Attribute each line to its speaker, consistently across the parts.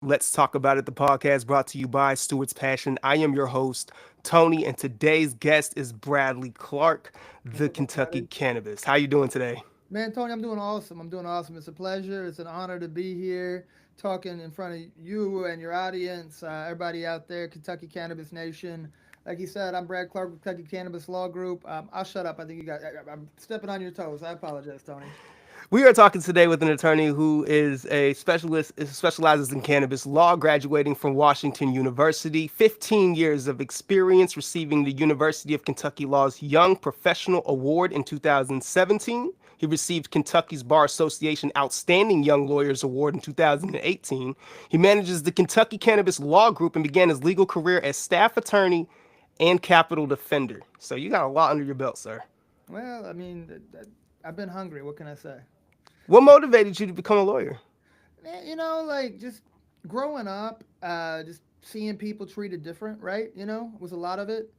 Speaker 1: Let's Talk About It, the podcast brought to you by Stewart's Passion. I am your host, Tony, and today's guest is Bradley Clark,
Speaker 2: What's
Speaker 1: the
Speaker 2: up,
Speaker 1: Kentucky
Speaker 2: everybody?
Speaker 1: Cannabis. How you doing today?
Speaker 2: Man, Tony, I'm doing awesome. I'm doing awesome. It's a pleasure. It's an honor to be here talking in front of you and your audience, everybody out there, Kentucky Cannabis Nation. Like you said, I'm Brad Clark with Kentucky Cannabis Law Group. I'll shut up. I think you got. I'm stepping on your toes. I apologize, Tony.
Speaker 1: We are talking today with an attorney who is a specialist, specializes in cannabis law, graduating from Washington University, 15 years of experience, receiving the University of Kentucky Law's Young Professional Award in 2017. He received Kentucky's Bar Association Outstanding Young Lawyers Award in 2018. He manages the Kentucky Cannabis Law Group and began his legal career as staff attorney and capital defender. So you got a lot under your belt, sir.
Speaker 2: Well, I mean, I've been hungry. What can I say?
Speaker 1: What motivated you to become a lawyer?
Speaker 2: Like just growing up, just seeing people treated different, right? Was a lot of it.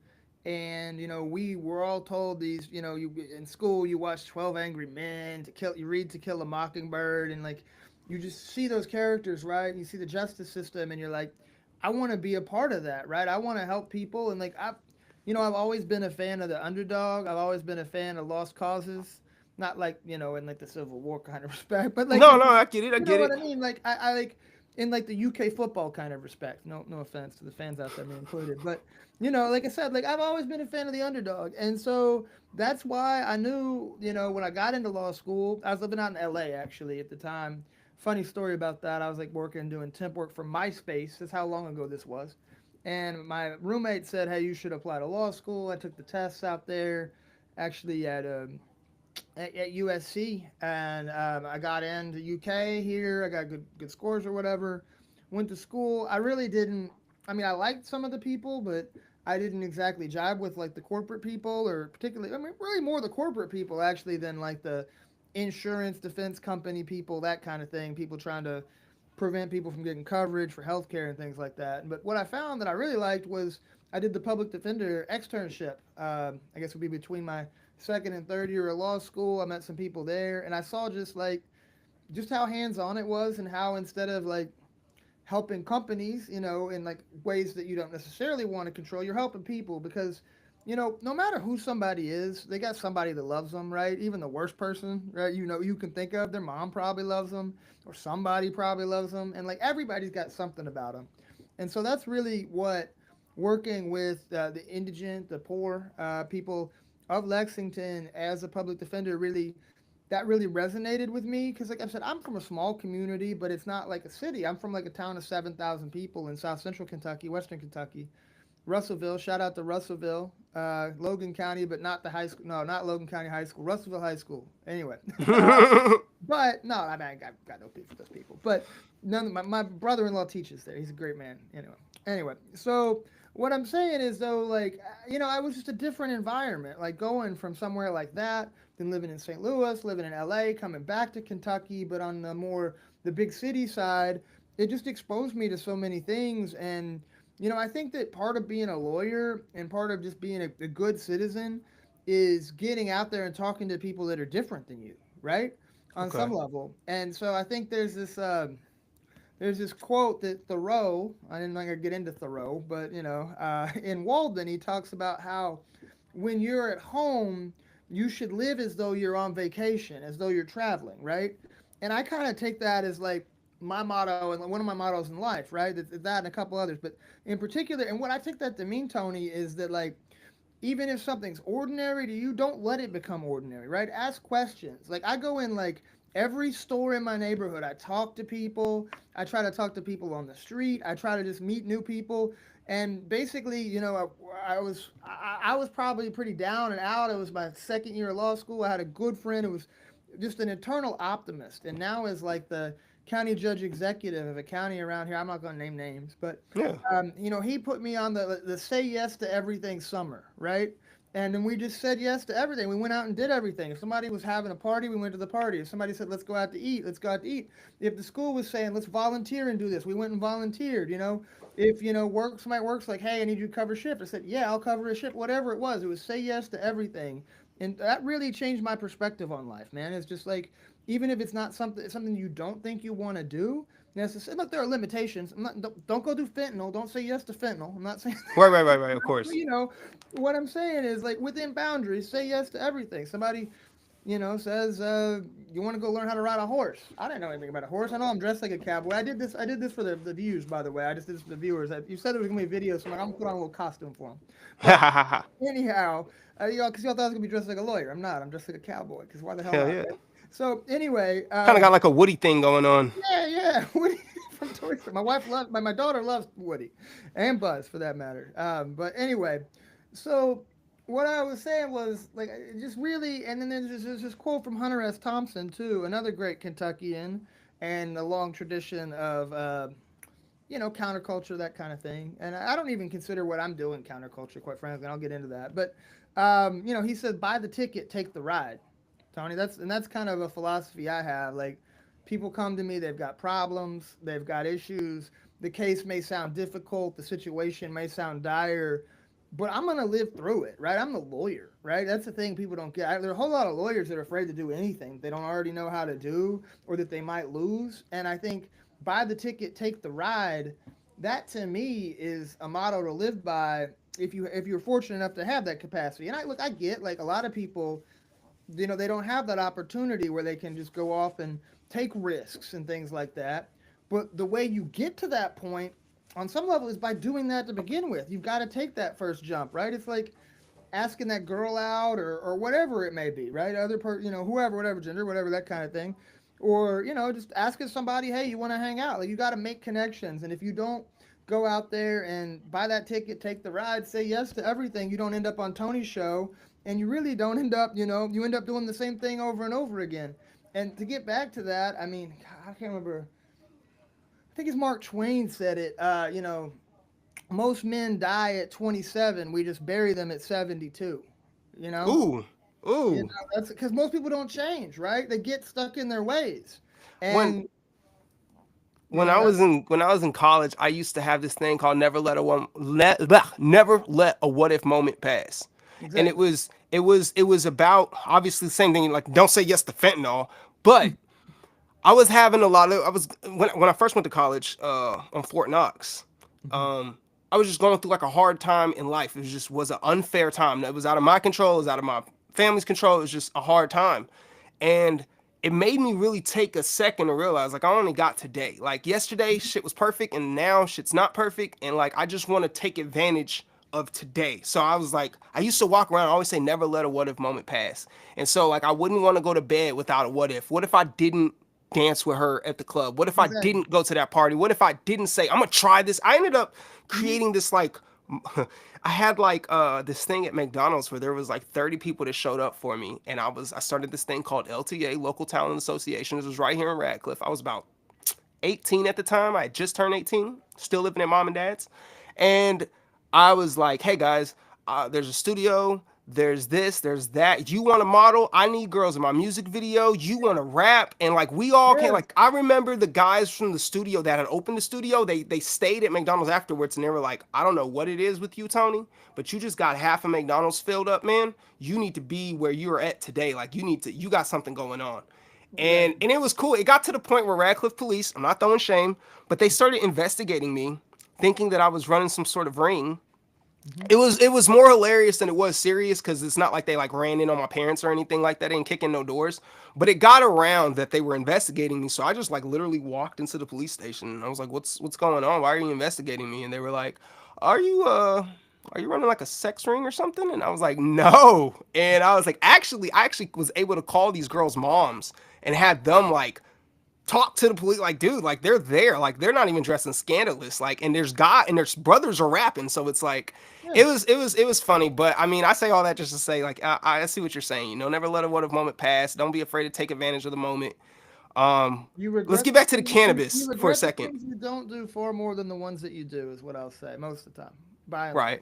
Speaker 2: And we were all told these. You in school you watch 12 Angry Men, you read To Kill a Mockingbird, and like you just see those characters, right? And you see the justice system, and you're like, I want to be a part of that, right? I want to help people, and like I've always been a fan of the underdog. I've always been a fan of lost causes. Not like in like the Civil War kind of respect, but like
Speaker 1: No, no, I get it. I
Speaker 2: you know
Speaker 1: get
Speaker 2: what
Speaker 1: it.
Speaker 2: I mean. Like I like in like the UK football kind of respect. No offense to the fans out there, me included, but like I said, like I've always been a fan of the underdog, and so that's why I knew, when I got into law school, I was living out in LA actually at the time. Funny story about that. I was like working doing temp work for MySpace. That's how long ago this was. And my roommate said, "Hey, you should apply to law school." I took the tests out there, actually at USC, and I got into UK here. I got good scores or whatever. Went to school. I really didn't. I mean, I liked some of the people, but I didn't exactly jive with like the corporate people, or particularly. I mean, really more the corporate people actually than like the insurance defense company people, that kind of thing. People trying to prevent people from getting coverage for healthcare and things like that. But what I found that I really liked was I did the public defender externship. I guess it would be between my second and third year of law school. I met some people there, and I saw just how hands on it was, and how instead of like helping companies, in like ways that you don't necessarily want to control, you're helping people because, no matter who somebody is, they got somebody that loves them, right? Even the worst person, right? You can think of, their mom probably loves them, or somebody probably loves them, and like everybody's got something about them. And so that's really what working with the indigent, the poor people of Lexington as a public defender really resonated with me, because like I said, I'm from a small community, but it's not like a city. I'm from like a town of 7,000 people in South Central Kentucky, Western Kentucky, Russellville. Shout out to Russellville, Logan County, but not the high school. No, not Logan County High School, Russellville High School. Anyway, but no, I mean, I got no beef with those people. But my brother-in-law teaches there. He's a great man. Anyway, so what I'm saying is though, like I was just a different environment. Like going from somewhere like that, then living in St. Louis, living in LA, coming back to Kentucky, but on the big city side, it just exposed me to so many things. And I think that part of being a lawyer and part of just being a good citizen is getting out there and talking to people that are different than you, right? On
Speaker 1: Okay.
Speaker 2: some level. And so I think there's this quote that Thoreau, I'm not gonna get into Thoreau, but in Walden he talks about how when you're at home, you should live as though you're on vacation, as though you're traveling, right? And I kind of take that as like my motto and one of my mottos in life, right? That and a couple others, but in particular, and what I take that to mean, Tony, is that like even if something's ordinary to you, don't let it become ordinary, right? Ask questions. Like I go in like every store in my neighborhood. I talk to people. I try to talk to people on the street. I try to just meet new people. And basically, I was probably pretty down and out. It was my second year of law school. I had a good friend who was just an eternal optimist, and now is like the county judge executive of a county around here. I'm not going to name names, but
Speaker 1: Yeah.
Speaker 2: he put me on the say yes to everything summer, right? And then we just said yes to everything. We went out and did everything. If somebody was having a party, we went to the party. If somebody said, let's go out to eat, let's go out to eat. If the school was saying, let's volunteer and do this, we went and volunteered, If, somebody works like, hey, I need you to cover shift. I said, yeah, I'll cover a shift, whatever it was. It was say yes to everything. And that really changed my perspective on life, man. It's just like, even if it's not something you don't think you want to do, necessarily. Look, there are limitations. Don't go do fentanyl. Don't say yes to fentanyl. I'm not saying.
Speaker 1: Right, right, right, right. Of
Speaker 2: But,
Speaker 1: course.
Speaker 2: what I'm saying is like within boundaries. Say yes to everything. Somebody, says you want to go learn how to ride a horse. I didn't know anything about a horse. I know I'm dressed like a cowboy. I did this. I did this for the views, by the way. I just did this for the viewers. You said there was gonna be a video, so I'm like, I'm gonna put on a little costume for them.
Speaker 1: Ha
Speaker 2: But
Speaker 1: ha ha ha.
Speaker 2: anyhow, because y'all thought I was gonna be dressed like a lawyer. I'm not. I'm dressed like a cowboy. Because why the hell
Speaker 1: Hell
Speaker 2: not?
Speaker 1: yeah.
Speaker 2: Right? So anyway,
Speaker 1: Kind of got like a Woody thing going on.
Speaker 2: yeah, yeah. Woody from Toy Story. My wife loves. My daughter loves Woody, and Buzz for that matter. But anyway, so what I was saying was like just really, and then there's this quote from Hunter S. Thompson too, another great Kentuckian, and a long tradition of counterculture, that kind of thing. And I don't even consider what I'm doing counterculture, quite frankly. And I'll get into that. But he says, buy the ticket, take the ride. Tony, that's kind of a philosophy I have. Like, people come to me, they've got problems, they've got issues. The case may sound difficult, the situation may sound dire, but I'm gonna live through it, right? I'm the lawyer, right? That's the thing people don't get. There are a whole lot of lawyers that are afraid to do anything they don't already know how to do, or that they might lose. And I think buy the ticket, take the ride. That to me is a motto to live by if you're fortunate enough to have that capacity. And I get like a lot of people, they don't have that opportunity where they can just go off and take risks and things like that. But the way you get to that point on some level is by doing that to begin with. You've got to take that first jump, right? It's like asking that girl out, or whatever it may be, right? Whoever, whatever gender, whatever, that kind of thing. Or, just asking somebody, hey, you want to hang out? Like, you got to make connections. And if you don't go out there and buy that ticket, take the ride, say yes to everything, you don't end up on Tony's show, and you really don't end up, you end up doing the same thing over and over again. And to get back to that, I mean, God, I can't remember. I think it's Mark Twain said it. Most men die at 27. We just bury them at 72. You know,
Speaker 1: Ooh, ooh.
Speaker 2: that's because most people don't change, right? They get stuck in their ways,
Speaker 1: When
Speaker 2: and
Speaker 1: when I was
Speaker 2: that's
Speaker 1: in college, I used to have this thing called never let a what if moment pass, and it
Speaker 2: exactly.
Speaker 1: was it was about obviously the same thing, like don't say yes to fentanyl, but I was having a lot of I was when I first went to college on Fort Knox.
Speaker 2: Mhm.
Speaker 1: Um, I was just going through like a hard time in life. It was an unfair time. It was out of my control. It was out of my family's control. It was just a hard time, and it made me really take a second to realize like I only got today. Like yesterday, shit was perfect, and now shit's not perfect, and like I just want to take advantage of today. So I was like, I used to walk around, I always say never let a what if moment pass. And so like I wouldn't want to go to bed without a what if. What if I didn't dance with her at the club? What if I
Speaker 2: Exactly.
Speaker 1: didn't go to that party? What if I didn't say I'm gonna try this? I ended up
Speaker 2: Mhm.
Speaker 1: creating this like I had like this thing at McDonald's where there was like 30 people that showed up for me, and I started this thing called LTA, Local Talent Association. This was right here in Radcliffe. I was about 18 at the time. I had just turned 18, still living at mom and dad's. And I was like, hey guys, there's a studio, there's this, there's that. You want to model? I need girls in my music video. You want to rap? And like, we all can,
Speaker 2: Yeah.
Speaker 1: like, I remember the guys from the studio that had opened the studio, they stayed at McDonald's afterwards, and they were like, I don't know what it is with you, Tony, but you just got half of McDonald's filled up, man. You need to be where you're at today. Like, you got something going on. And
Speaker 2: Exactly.
Speaker 1: and it was cool. It got to the point where Radcliffe police, I'm not throwing shame, but they started investigating me, thinking that I was running some sort of ring.
Speaker 2: Hmm.
Speaker 1: It was more hilarious than it was serious, because it's not like they like ran in on my parents or anything like that. They didn't kick in no doors. But it got around that they were investigating me. So I just like literally walked into the police station, and I was like, what's going on? Why are you investigating me? And they were like, Are you are you running like a sex ring or something? And I was like, no. And I was like, I actually was able to call these girls' moms and had them like talk to the police, like, dude, like they're there, like they're not even dressing scandalous, like, and there's brothers are rapping, so it's like
Speaker 2: Yeah.
Speaker 1: it was funny. But I mean, I say all that just to say, like, I see what you're saying, never let a what if moment pass. Don't be afraid to take advantage of the moment.
Speaker 2: You
Speaker 1: Let's
Speaker 2: regret
Speaker 1: get
Speaker 2: the
Speaker 1: back to the
Speaker 2: things you
Speaker 1: cannabis for a
Speaker 2: regret the
Speaker 1: second.
Speaker 2: things you don't do far more than the ones that you do is what I'll say most of the time, by and large.
Speaker 1: Right,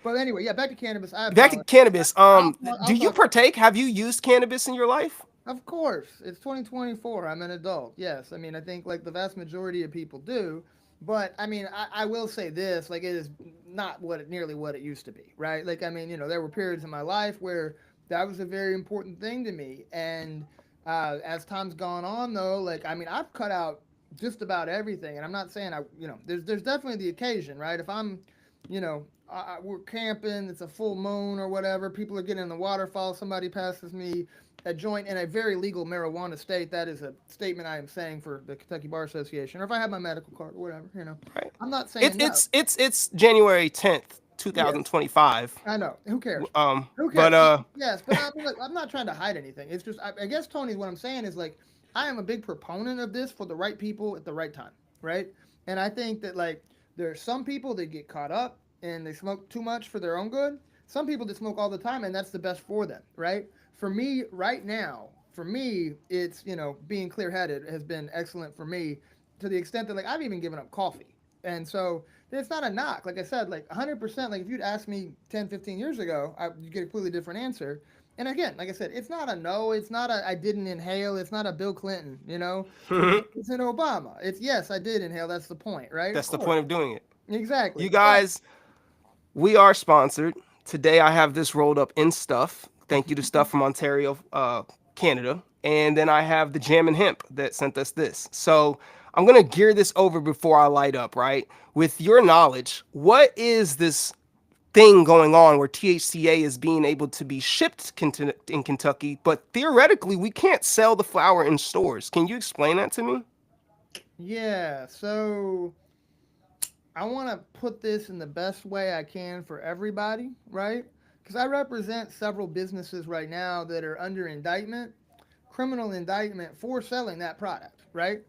Speaker 2: But anyway, yeah, back to cannabis. I
Speaker 1: back to
Speaker 2: apologize.
Speaker 1: cannabis.
Speaker 2: I'll
Speaker 1: Do you
Speaker 2: talk.
Speaker 1: partake? Have you used cannabis in your life?
Speaker 2: Of course, it's 2024. I'm an adult. Yes, I mean I think like the vast majority of people do. But I mean I will say this: like it is not nearly what it used to be, right? Like I mean there were periods in my life where that was a very important thing to me, and as time's gone on though, like I mean I've cut out. just about everything. And I'm not saying there's definitely the occasion, right? If I'm, we're camping, it's a full moon or whatever, people are getting in the waterfall, somebody passes me a joint in a very legal marijuana state. That is a statement I am saying for the Kentucky Bar Association. Or if I have my medical card or whatever.
Speaker 1: Right.
Speaker 2: I'm not
Speaker 1: It's
Speaker 2: saying no.
Speaker 1: it's it's it's January 10th,
Speaker 2: Yes,
Speaker 1: 2025.
Speaker 2: I know. Who cares? Who
Speaker 1: But
Speaker 2: cares? Yes, but I mean, look, I'm not trying to hide anything. It's just, I guess, Tony, what I'm saying is like, I am a big proponent of this for the right people at the right time, right? And I think that like there are some people that get caught up and they smoke too much for their own good. Some people that smoke all the time and that's the best for them, right? For me, right now, for me, it's being clear-headed has been excellent for me to the extent that like I've even given up coffee, and so it's not a knock. Like I said, like 100%, like if you'd asked me 10, 15 years ago, you'd get a completely different answer. And again, like I said, it's not a no, it's not a I didn't inhale, it's not a Bill Clinton, it's an Obama. It's yes, I did inhale, that's the point, right? Of
Speaker 1: that's the
Speaker 2: course.
Speaker 1: point of doing it.
Speaker 2: Exactly.
Speaker 1: You
Speaker 2: But
Speaker 1: guys, we are sponsored. Today I have this rolled up in Stuff. Thank you to Stuff from Ontario, Canada. And then I have the Jam and Hemp that sent us this. So I'm going to gear this over before I light up, right? With your knowledge, what is this thing going on where THCA is being able to be shipped in Kentucky, but theoretically we can't sell the flower in stores? Can you explain that to me?
Speaker 2: yeah, so I want to put this in the best way I can for everybody, right? Because I represent several businesses right now that are under indictment, criminal indictment for selling that product, right?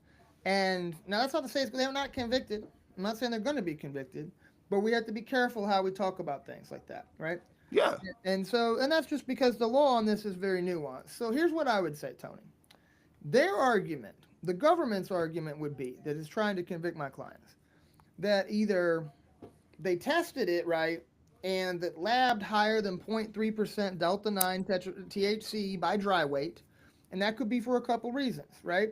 Speaker 2: And now that's not to say they're not convicted. I'm not saying they're going to be convicted, but we have to be careful how we talk about things like that, right?
Speaker 1: Yeah.
Speaker 2: And that's just because the law on this is very nuanced. So here's what I would say, Tony. Their argument, the government's argument would be that is trying to convict my clients that either they tested it right and that labbed higher than 0.3% delta 9 THC by dry weight, and that could be for a couple reasons, right?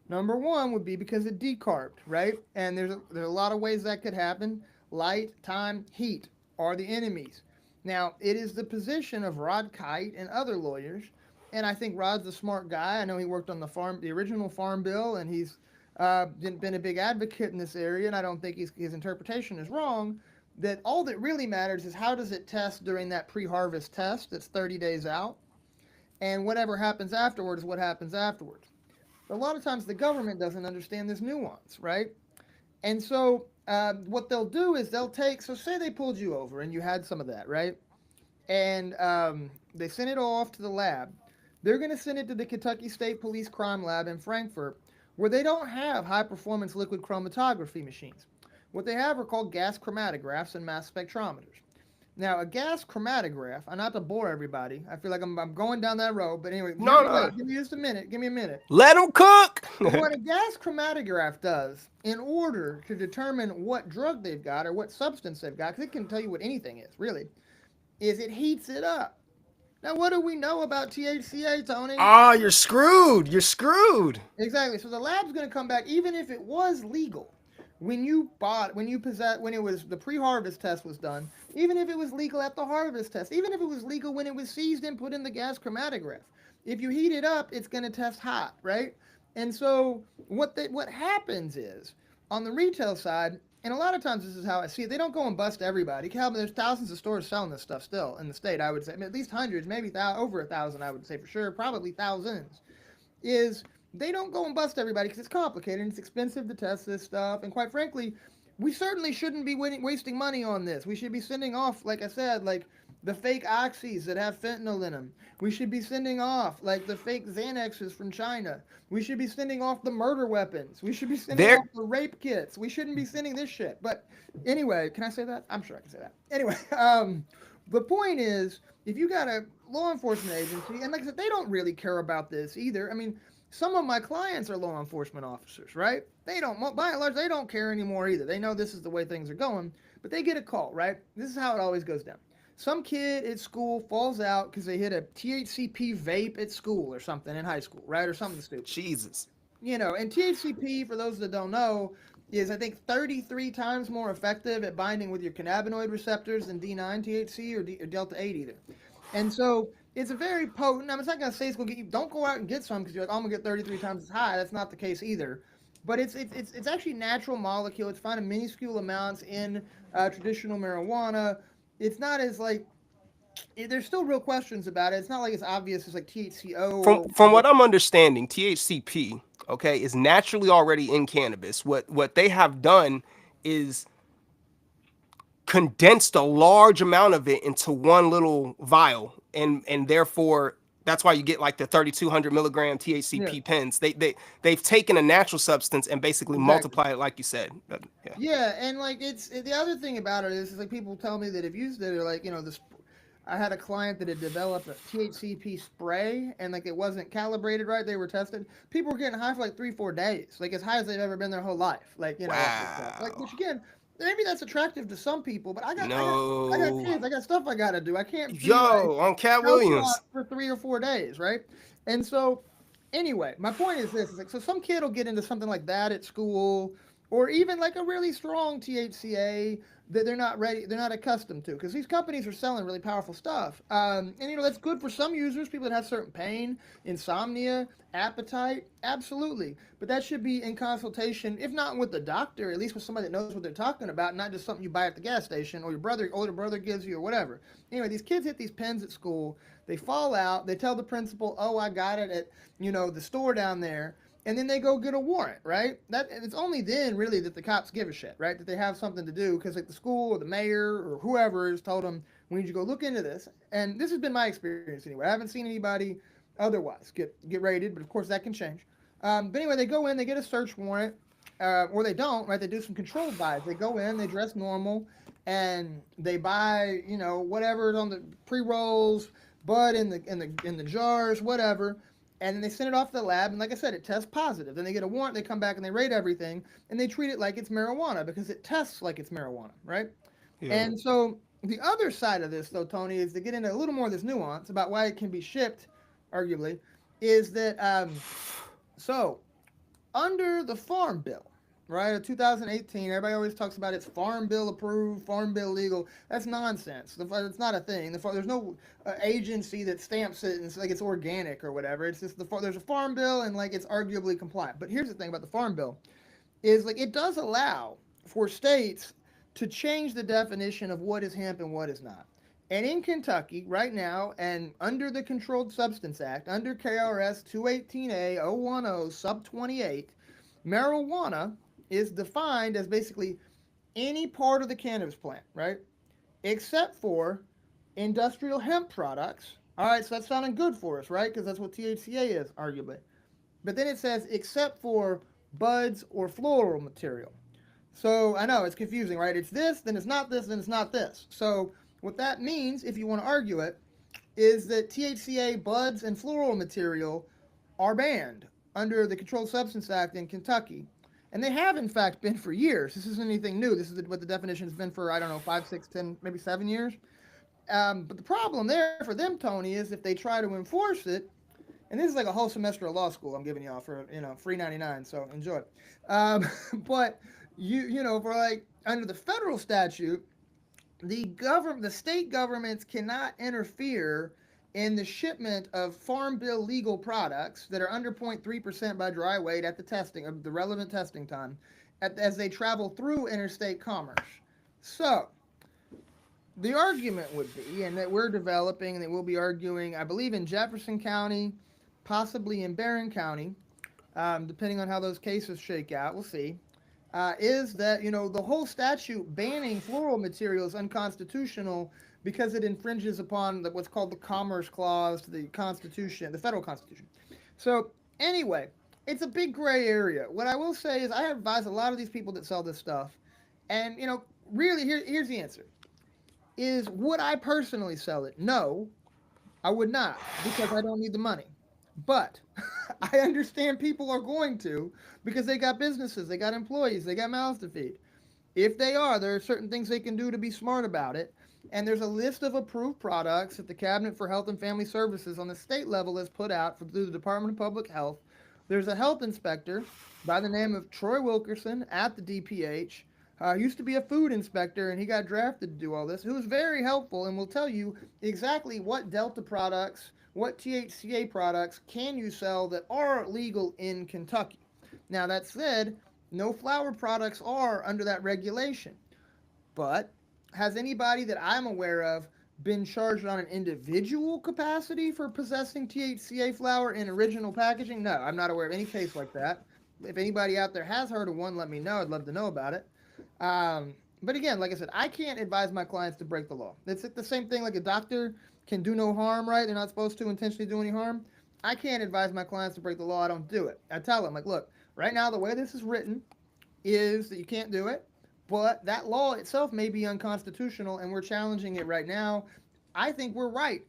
Speaker 2: Number one would be because it decarbed, right? And there's a lot of ways that could happen. Light, time, heat are the enemies. Now, it is the position of Rod Kite and other lawyers, and I think Rod's a smart guy. I know he worked on the original Farm Bill, and he's been a big advocate in this area, and I don't think his interpretation is wrong. That all that really matters is how does it test during that pre-harvest test that's 30 days out, and whatever happens afterwards, what happens afterwards. But a lot of times the government doesn't understand this nuance, right? And so what they'll do is they'll take, so say they pulled you over and you had some of that, right? And they sent it off to the lab. They're going to send it to the Kentucky State Police Crime Lab in Frankfurt, where they don't have high performance liquid chromatography machines. What they have are called gas chromatographs and mass spectrometers. Now, a gas chromatograph, and not to bore everybody, I feel like I'm going down that road, but anyway,
Speaker 1: No, no.
Speaker 2: give me just a minute. Give me a minute.
Speaker 1: Let them cook.
Speaker 2: What a gas chromatograph does, in order to determine what drug they've got or what substance they've got, because it can tell you what anything is, really, is it heats it up. Now, what do we know about THCA, Tony?
Speaker 1: Ah, you're screwed. You're screwed.
Speaker 2: Exactly. So the lab's going to come back, even if it was legal. When it was the pre-harvest test was done, even if it was legal at the harvest test, even if it was legal when it was seized and put in the gas chromatograph, if you heat it up, it's going to test hot, right? And so what happens is on the retail side, and a lot of times this is how I see it. They don't go and bust everybody. Calvin, there's thousands of stores selling this stuff still in the state. I would say, I mean, at least hundreds, maybe over 1,000. I would say for sure, probably thousands. Is they don't go and bust everybody because it's complicated and it's expensive to test this stuff. And quite frankly, we certainly shouldn't be wasting money on this. We should be sending off, like I said, like the fake oxys that have fentanyl in them. We should be sending off like the fake Xanaxes from China. We should be sending off the murder weapons. We should be sending off the rape kits. We shouldn't be sending this shit. But anyway, can I say that? I'm sure I can say that. Anyway, the point is, if you got a law enforcement agency, and like I said, they don't really care about this either. I mean, some of my clients are law enforcement officers, right? They don't, by and large, they don't care anymore either. They know this is the way things are going, but they get a call, right? This is how it always goes down. Some kid at school falls out because they hit a THCP vape at school or something in high school, right? Or something stupid.
Speaker 1: Jesus.
Speaker 2: And THCP, for those that don't know, is I think 33 times more effective at binding with your cannabinoid receptors than D9 THC or Delta 8 either. And so it's a very potent. I'm not going to say it's going to get you. Don't go out and get some because you're like, oh, I'm going to get 33 times as high. That's not the case either. but it's actually natural molecule. It's found in minuscule amounts in traditional marijuana. It's not as like there's still real questions about it. It's not like it's obvious as like THCO or
Speaker 1: From
Speaker 2: whatever.
Speaker 1: what I'm understanding, THCP, okay, is naturally already in cannabis. What they have done is condensed a large amount of it into one little vial, and therefore that's why you get like the 3,200 milligram
Speaker 2: Yeah,
Speaker 1: THCP pens. They've taken a natural substance and basically
Speaker 2: exactly.
Speaker 1: multiplied it, like you said. Yeah.
Speaker 2: Yeah, and like it's the other thing about it is like people tell me that have used it, or like this. I had a client that had developed a THCP spray, and like it wasn't calibrated right. They were tested. People were getting high for like 3 4 days, like as high as they've ever been their whole life. Like off this stuff. Like
Speaker 1: Wow.
Speaker 2: which again, maybe that's attractive to some people, but I got
Speaker 1: No.
Speaker 2: kids. I got stuff I got to do. I can't be like
Speaker 1: Yo, on Cat
Speaker 2: house locked
Speaker 1: Williams.
Speaker 2: for 3 or 4 days, right? And so anyway, my point is this: is like so some kid will get into something like that at school, or even like a really strong THCA that they're not ready, they're not accustomed to, because these companies are selling really powerful stuff. And that's good for some users, people that have certain pain, insomnia, appetite, absolutely. But that should be in consultation, if not with the doctor, at least with somebody that knows what they're talking about, not just something you buy at the gas station or your older brother gives you or whatever. Anyway, these kids hit these pens at school, they fall out, they tell the principal, "Oh, I got it at the store down there." And then they go get a warrant, right? That and it's only then really that the cops give a shit, right? That they have something to do because like the school or the mayor or whoever has told them we need you to go look into this. And this has been my experience anyway. I haven't seen anybody otherwise get raided, but of course that can change. But anyway, they go in, they get a search warrant, or they don't, right? They do some controlled buys. They go in, they dress normal, and they buy whatever's on the pre rolls, bud in the jars, whatever, and then they send it off to the lab, and like I said, it tests positive. Then they get a warrant, they come back and they rate everything, and they treat it like it's marijuana because it tests like it's marijuana, right?
Speaker 1: Yeah.
Speaker 2: And so the other side of this, though, Tony, is to get into a little more of this nuance about why it can be shipped, arguably, is that so under the Farm Bill, right, of 2018, everybody always talks about it's Farm Bill approved, Farm Bill legal. That's nonsense. It's not a thing. There's no agency that stamps it and it's like it's organic or whatever. It's just there's a Farm Bill and like it's arguably compliant. But here's the thing about the Farm Bill is like it does allow for states to change the definition of what is hemp and what is not. And in Kentucky, right now, and under the Controlled Substance Act, under KRS 218A 010 sub 28, marijuana is defined as basically any part of the cannabis plant, right? Except for industrial hemp products. All right, so that's sounding good for us, right? Because that's what THCA is, arguably. But then it says except for buds or floral material. So I know it's confusing, right? It's this, then it's not this, then it's not this. So what that means, if you want to argue it, is that THCA buds and floral material are banned under the Controlled Substance Act in Kentucky. And they have, in fact, been for years. This isn't anything new. This is what the definition has been for, I don't know, 5, 6, 10, maybe 7 years. But the problem there for them, Tony, is if they try to enforce it, and this is like a whole semester of law school I'm giving y'all for free 99, so enjoy. But for like under the federal statute, the state governments cannot interfere in the shipment of farm bill legal products that are under 0.3% by dry weight at the testing of the relevant testing time as they travel through interstate commerce. So the argument would be, and that we're developing and that we'll be arguing, I believe in Jefferson County, possibly in Barron County, depending on how those cases shake out, we'll see, is that the whole statute banning floral material is unconstitutional because it infringes upon what's called the Commerce Clause to the Constitution, the federal Constitution. So anyway, it's a big gray area. What I will say is I advise a lot of these people that sell this stuff, and really here's the answer: is would I personally sell it? No, I would not because I don't need the money. But I understand people are going to because they got businesses, they got employees, they got mouths to feed. If they are, there are certain things they can do to be smart about it. And there's a list of approved products that the Cabinet for Health and Family Services on the state level has put out through the Department of Public Health. There's a health inspector by the name of Troy Wilkerson at the DPH. Used to be a food inspector and he got drafted to do all this, who was very helpful and will tell you exactly what Delta products, what THCA products can you sell that are legal in Kentucky. Now, that said, no flower products are under that regulation. But has anybody that I'm aware of been charged on an individual capacity for possessing THCA flower in original packaging? No, I'm not aware of any case like that. If anybody out there has heard of one, let me know. I'd love to know about it. But again, like I said, I can't advise my clients to break the law. It's the same thing like a doctor can do no harm, right? They're not supposed to intentionally do any harm. I can't advise my clients to break the law. I don't do it. I tell them, like, look, right now, the way this is written is that you can't do it, but that law itself may be unconstitutional, and we're challenging it right now. I think we're right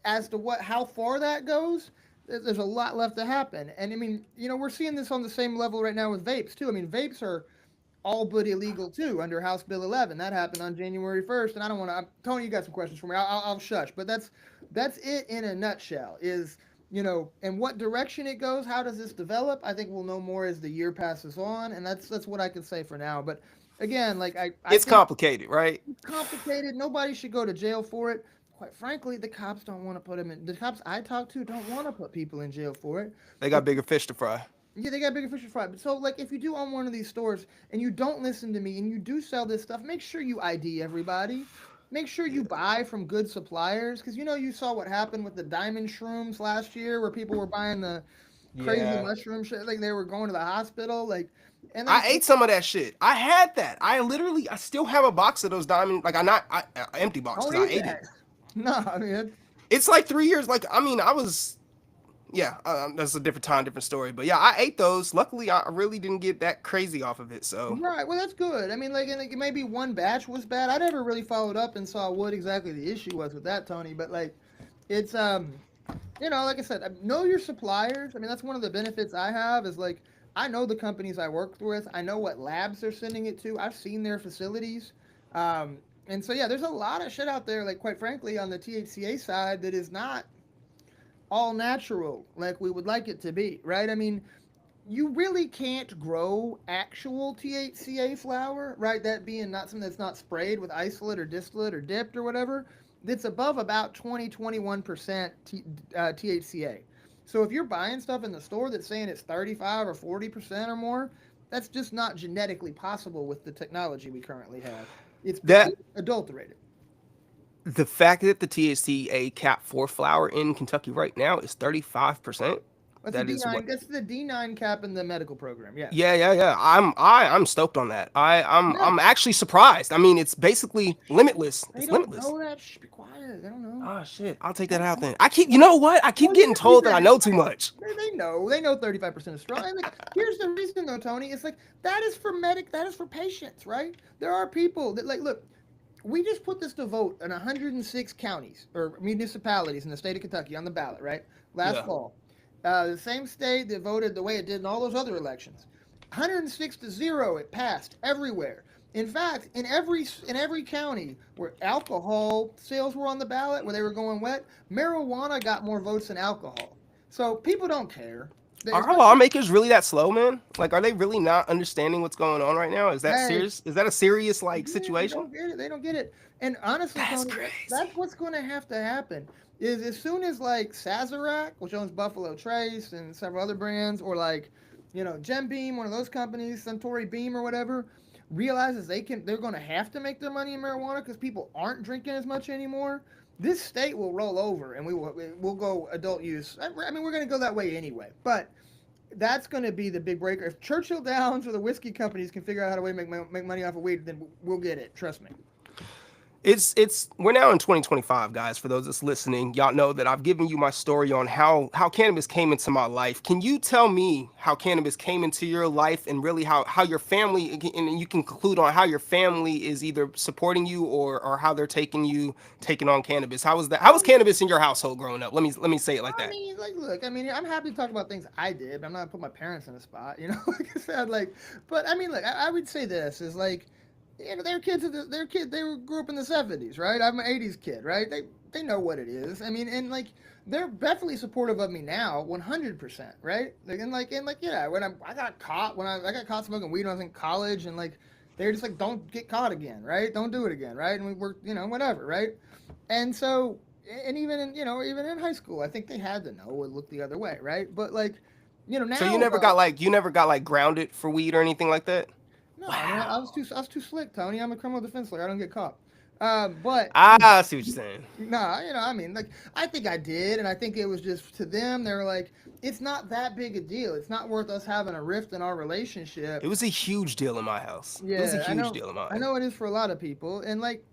Speaker 2: as to how far that goes. There's a lot left to happen, and I mean, we're seeing this on the same level right now with vapes too. I mean, vapes are all but illegal too under House Bill 11. That happened on January 1st, and I don't want to. Tony, you got some questions for me? I'll shush, but that's it in a nutshell. Is and what direction it goes, how does this develop? I think we'll know more as the year passes on, and that's what I can say for now. But again, like I
Speaker 1: It's
Speaker 2: think
Speaker 1: complicated, right?
Speaker 2: it's complicated. Nobody should go to jail for it. Quite frankly, the cops don't want to put them in. The cops I talk to don't want to put people in jail for it.
Speaker 1: They
Speaker 2: But
Speaker 1: got bigger fish to fry.
Speaker 2: yeah, they got bigger fish to fry. But so, like, if you do own one of these stores and you don't listen to me and you do sell this stuff, make sure you ID everybody. Make sure you buy from good suppliers because you saw what happened with the diamond shrooms last year, where people were buying the crazy
Speaker 1: Yeah.
Speaker 2: mushroom shit, like they were going to the hospital, like, and
Speaker 1: I
Speaker 2: like,
Speaker 1: ate some of that shit. I had that. I still have a box of those diamond, like I empty box
Speaker 2: don't
Speaker 1: because I
Speaker 2: eat
Speaker 1: ate it.
Speaker 2: that. No, I mean,
Speaker 1: It's like 3 years. Like I mean, yeah. That's a different time, different story. But yeah, I ate those. Luckily, I really didn't get that crazy off of it. So
Speaker 2: right. Well, that's good. I mean, like, and, like, maybe one batch was bad. I never really followed up and saw what exactly the issue was with that, Tony. But like, it's like I said, know your suppliers. I mean, that's one of the benefits I have is like I know the companies I work with. I know what labs they're sending it to. I've seen their facilities. And so yeah, there's a lot of shit out there. Like, quite frankly, on the THCA side, that is not all natural like we would like it to be, right? I mean, you really can't grow actual THCA flower, right? That being not something that's not sprayed with isolate or distillate or dipped or whatever, that's above about 20-21% THCA. So if you're buying stuff in the store that's saying it's 35 or 40% or more, that's just not genetically possible with the technology we currently have.
Speaker 1: that
Speaker 2: It's adulterated.
Speaker 1: the fact that the THCA cap for flour in Kentucky right now is 35%.
Speaker 2: That's the
Speaker 1: That is
Speaker 2: D9.
Speaker 1: what.
Speaker 2: That's the D9 cap in the medical program. Yes.
Speaker 1: Yeah, yeah, yeah. I'm stoked on that.
Speaker 2: Yeah.
Speaker 1: I'm actually surprised. I mean, it's basically limitless.
Speaker 2: They
Speaker 1: It's
Speaker 2: don't
Speaker 1: limitless.
Speaker 2: know that. Shh, be quiet. They don't know.
Speaker 1: Oh shit, I'll take that out then. You know what? I keep
Speaker 2: Well, you
Speaker 1: getting
Speaker 2: can keep
Speaker 1: told that
Speaker 2: that
Speaker 1: I know too
Speaker 2: anyway.
Speaker 1: much.
Speaker 2: They know. They know 35% is strong. And like, here's the reason though, Tony. It's like that is for that is for patients, right? There are people that like look. We just put this to vote in 106 counties or municipalities in the state of Kentucky on the ballot, right? Last
Speaker 1: Yeah.
Speaker 2: fall. The same state that voted the way it did in all those other elections. 106-0, it passed everywhere. In fact, in every county where alcohol sales were on the ballot, where they were going wet, marijuana got more votes than alcohol. So people don't care.
Speaker 1: Are our
Speaker 2: Especially,
Speaker 1: lawmakers really that slow, man? Like, are they really not understanding what's going on right now? Is that
Speaker 2: hey,
Speaker 1: serious? Is that a serious like
Speaker 2: yeah, they
Speaker 1: situation?
Speaker 2: don't get it. They don't get it. And honestly,
Speaker 1: That's
Speaker 2: Tony,
Speaker 1: crazy.
Speaker 2: that's what's going to have to happen. Is as soon as like Sazerac, which owns Buffalo Trace and several other brands, or like, Gem Beam, one of those companies, Suntory Beam or whatever, realizes they're going to have to make their money in marijuana because people aren't drinking as much anymore. This state will roll over and we'll go adult use. I mean, we're going to go that way anyway, but that's going to be the big breaker. If Churchill Downs or the whiskey companies can figure out how to make money off of weed, then we'll get it. Trust me.
Speaker 1: It's we're now in 2025, guys. For those that's listening, y'all know that I've given you my story on how cannabis came into my life. Can you tell me how cannabis came into your life and really how your family, and you can conclude on how your family is either supporting you or how they're taking on cannabis. How was that? How was
Speaker 2: Um,
Speaker 1: cannabis in your household growing up? Let me say it like
Speaker 2: I
Speaker 1: that.
Speaker 2: mean, like, look, I mean, I'm happy to talk about things I did, but I'm not gonna put my parents in a spot, like I said, like, but I mean, look, I would say this is like, their kids, grew up in the '70s, right? I'm an '80s kid, right? They know what it is. I mean, and like, they're definitely supportive of me now, 100%, right? Like, yeah, I got caught I got caught smoking weed when I was in college, and like, they're just like, don't get caught again, right? Don't do it again, right? And we worked, whatever, right? And so, and even in high school, I think they had to know it looked the other way, right? But like,
Speaker 1: So you
Speaker 2: now,
Speaker 1: never got like grounded for weed or anything like that?
Speaker 2: no, I mean,
Speaker 1: Wow.
Speaker 2: I was too slick, Tony. I'm a criminal defense lawyer. I don't get caught. But
Speaker 1: I see what you're saying.
Speaker 2: nah, I mean, like, I think I did, and I think it was just to them. They were like, it's not that big a deal. It's not worth us having a rift in our
Speaker 1: It
Speaker 2: relationship.
Speaker 1: was a huge deal in my house. It was a
Speaker 2: Yeah,
Speaker 1: huge deal in
Speaker 2: I
Speaker 1: mine.
Speaker 2: know it is for a lot of people, and like,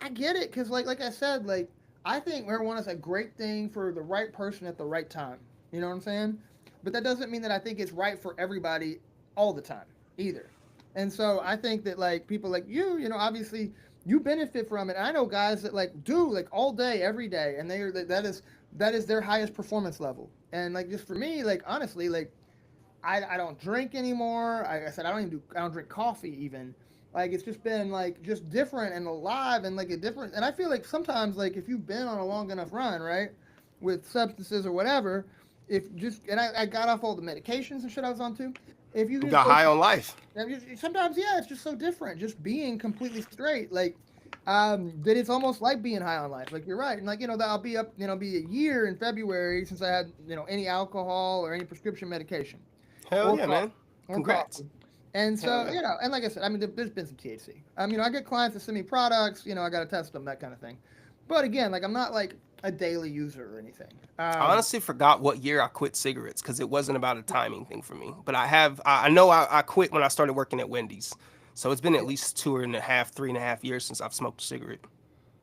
Speaker 2: I get it, cause like I said, like, I think marijuana is a great thing for the right person at the right time. You know what I'm saying? But that doesn't mean that I think it's right for everybody all the time either. And so I think that like people like obviously you benefit from it. I know guys that like do like all day, every day, and they are that is their highest performance level. And like just for me, like honestly, like I don't drink anymore. Like I said, I don't drink coffee even. Like it's just been like just different and alive and like a different. And I feel like sometimes like if you've been on a long enough run, right, with substances or whatever, if just and I got off all the medications and shit I was on too. If you
Speaker 1: You
Speaker 2: just
Speaker 1: got
Speaker 2: go,
Speaker 1: high on life.
Speaker 2: sometimes yeah, it's just so different. Just being completely straight, like that it's almost like being high on life. Like you're right, and like that I'll be up, be a year in February since I had any alcohol or any prescription medication
Speaker 1: Hell
Speaker 2: or
Speaker 1: yeah,
Speaker 2: coffee
Speaker 1: man.
Speaker 2: or
Speaker 1: Congrats.
Speaker 2: coffee. And
Speaker 1: Hell
Speaker 2: so,
Speaker 1: yeah.
Speaker 2: and like I said, I mean, there's been some THC. I get clients that send me products, I got to test them, that kind of thing. But again, like I'm not like a daily user or anything.
Speaker 1: I honestly forgot what year I quit cigarettes because it wasn't about a timing thing for me. But I know I quit when I started working at Wendy's. So it's been at
Speaker 2: Yeah,
Speaker 1: least 2.5, 3.5 years since I've smoked a cigarette.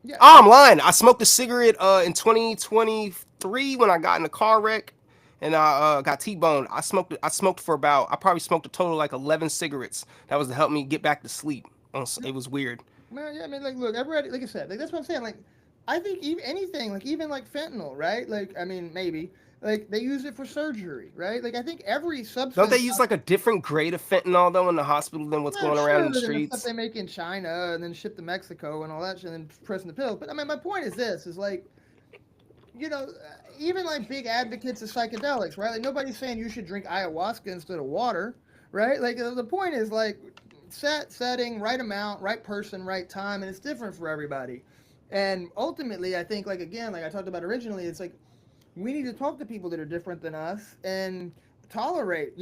Speaker 2: yeah,
Speaker 1: Oh,
Speaker 2: like
Speaker 1: I'm lying. I smoked a cigarette in 2023 when I got in a car wreck and I got T-boned. I smoked for about, I probably smoked a total of like 11 cigarettes. That was to help me get back to sleep. It was weird.
Speaker 2: man, yeah, I mean, like, look, everybody, like I said, like that's what I'm saying. Like, I think even anything, like even like fentanyl, right? Like, I mean, maybe like they use it for surgery, right? Like, I think every
Speaker 1: Don't they
Speaker 2: substance.
Speaker 1: use like a different grade of fentanyl though in the hospital than what's
Speaker 2: Well,
Speaker 1: going around in
Speaker 2: sure,
Speaker 1: the
Speaker 2: than the stuff
Speaker 1: streets?
Speaker 2: they make in China and then ship to Mexico and all that shit, and then pressing the pills. But I mean, my point is this: is like even like big advocates of psychedelics, right? Like nobody's saying you should drink ayahuasca instead of water, right? Like the point is like setting, right amount, right person, right time, and it's different for everybody. And ultimately, I think like again, like I talked about originally, it's like we need to talk to people that are different than us and tolerate,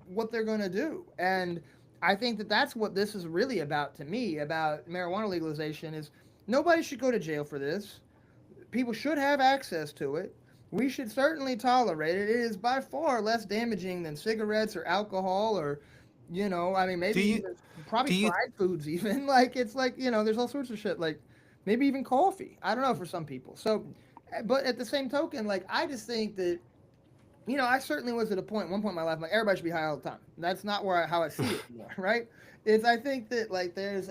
Speaker 2: what they're going to do. And I think that that's what this is really about to me about marijuana legalization is nobody should go to jail for this. People should have access to it. We should certainly tolerate it. It is by far less damaging than cigarettes or alcohol or, I mean,
Speaker 1: Do
Speaker 2: maybe
Speaker 1: you
Speaker 2: even probably
Speaker 1: do you
Speaker 2: fried foods, even. Like, it's like, there's all sorts of shit. Like, maybe even coffee. I don't know for some people. So, but at the same token, like, I just think that, I certainly was at one point in my life, like, everybody should be high all the time. That's not how I see it anymore, right? I think that, like, there's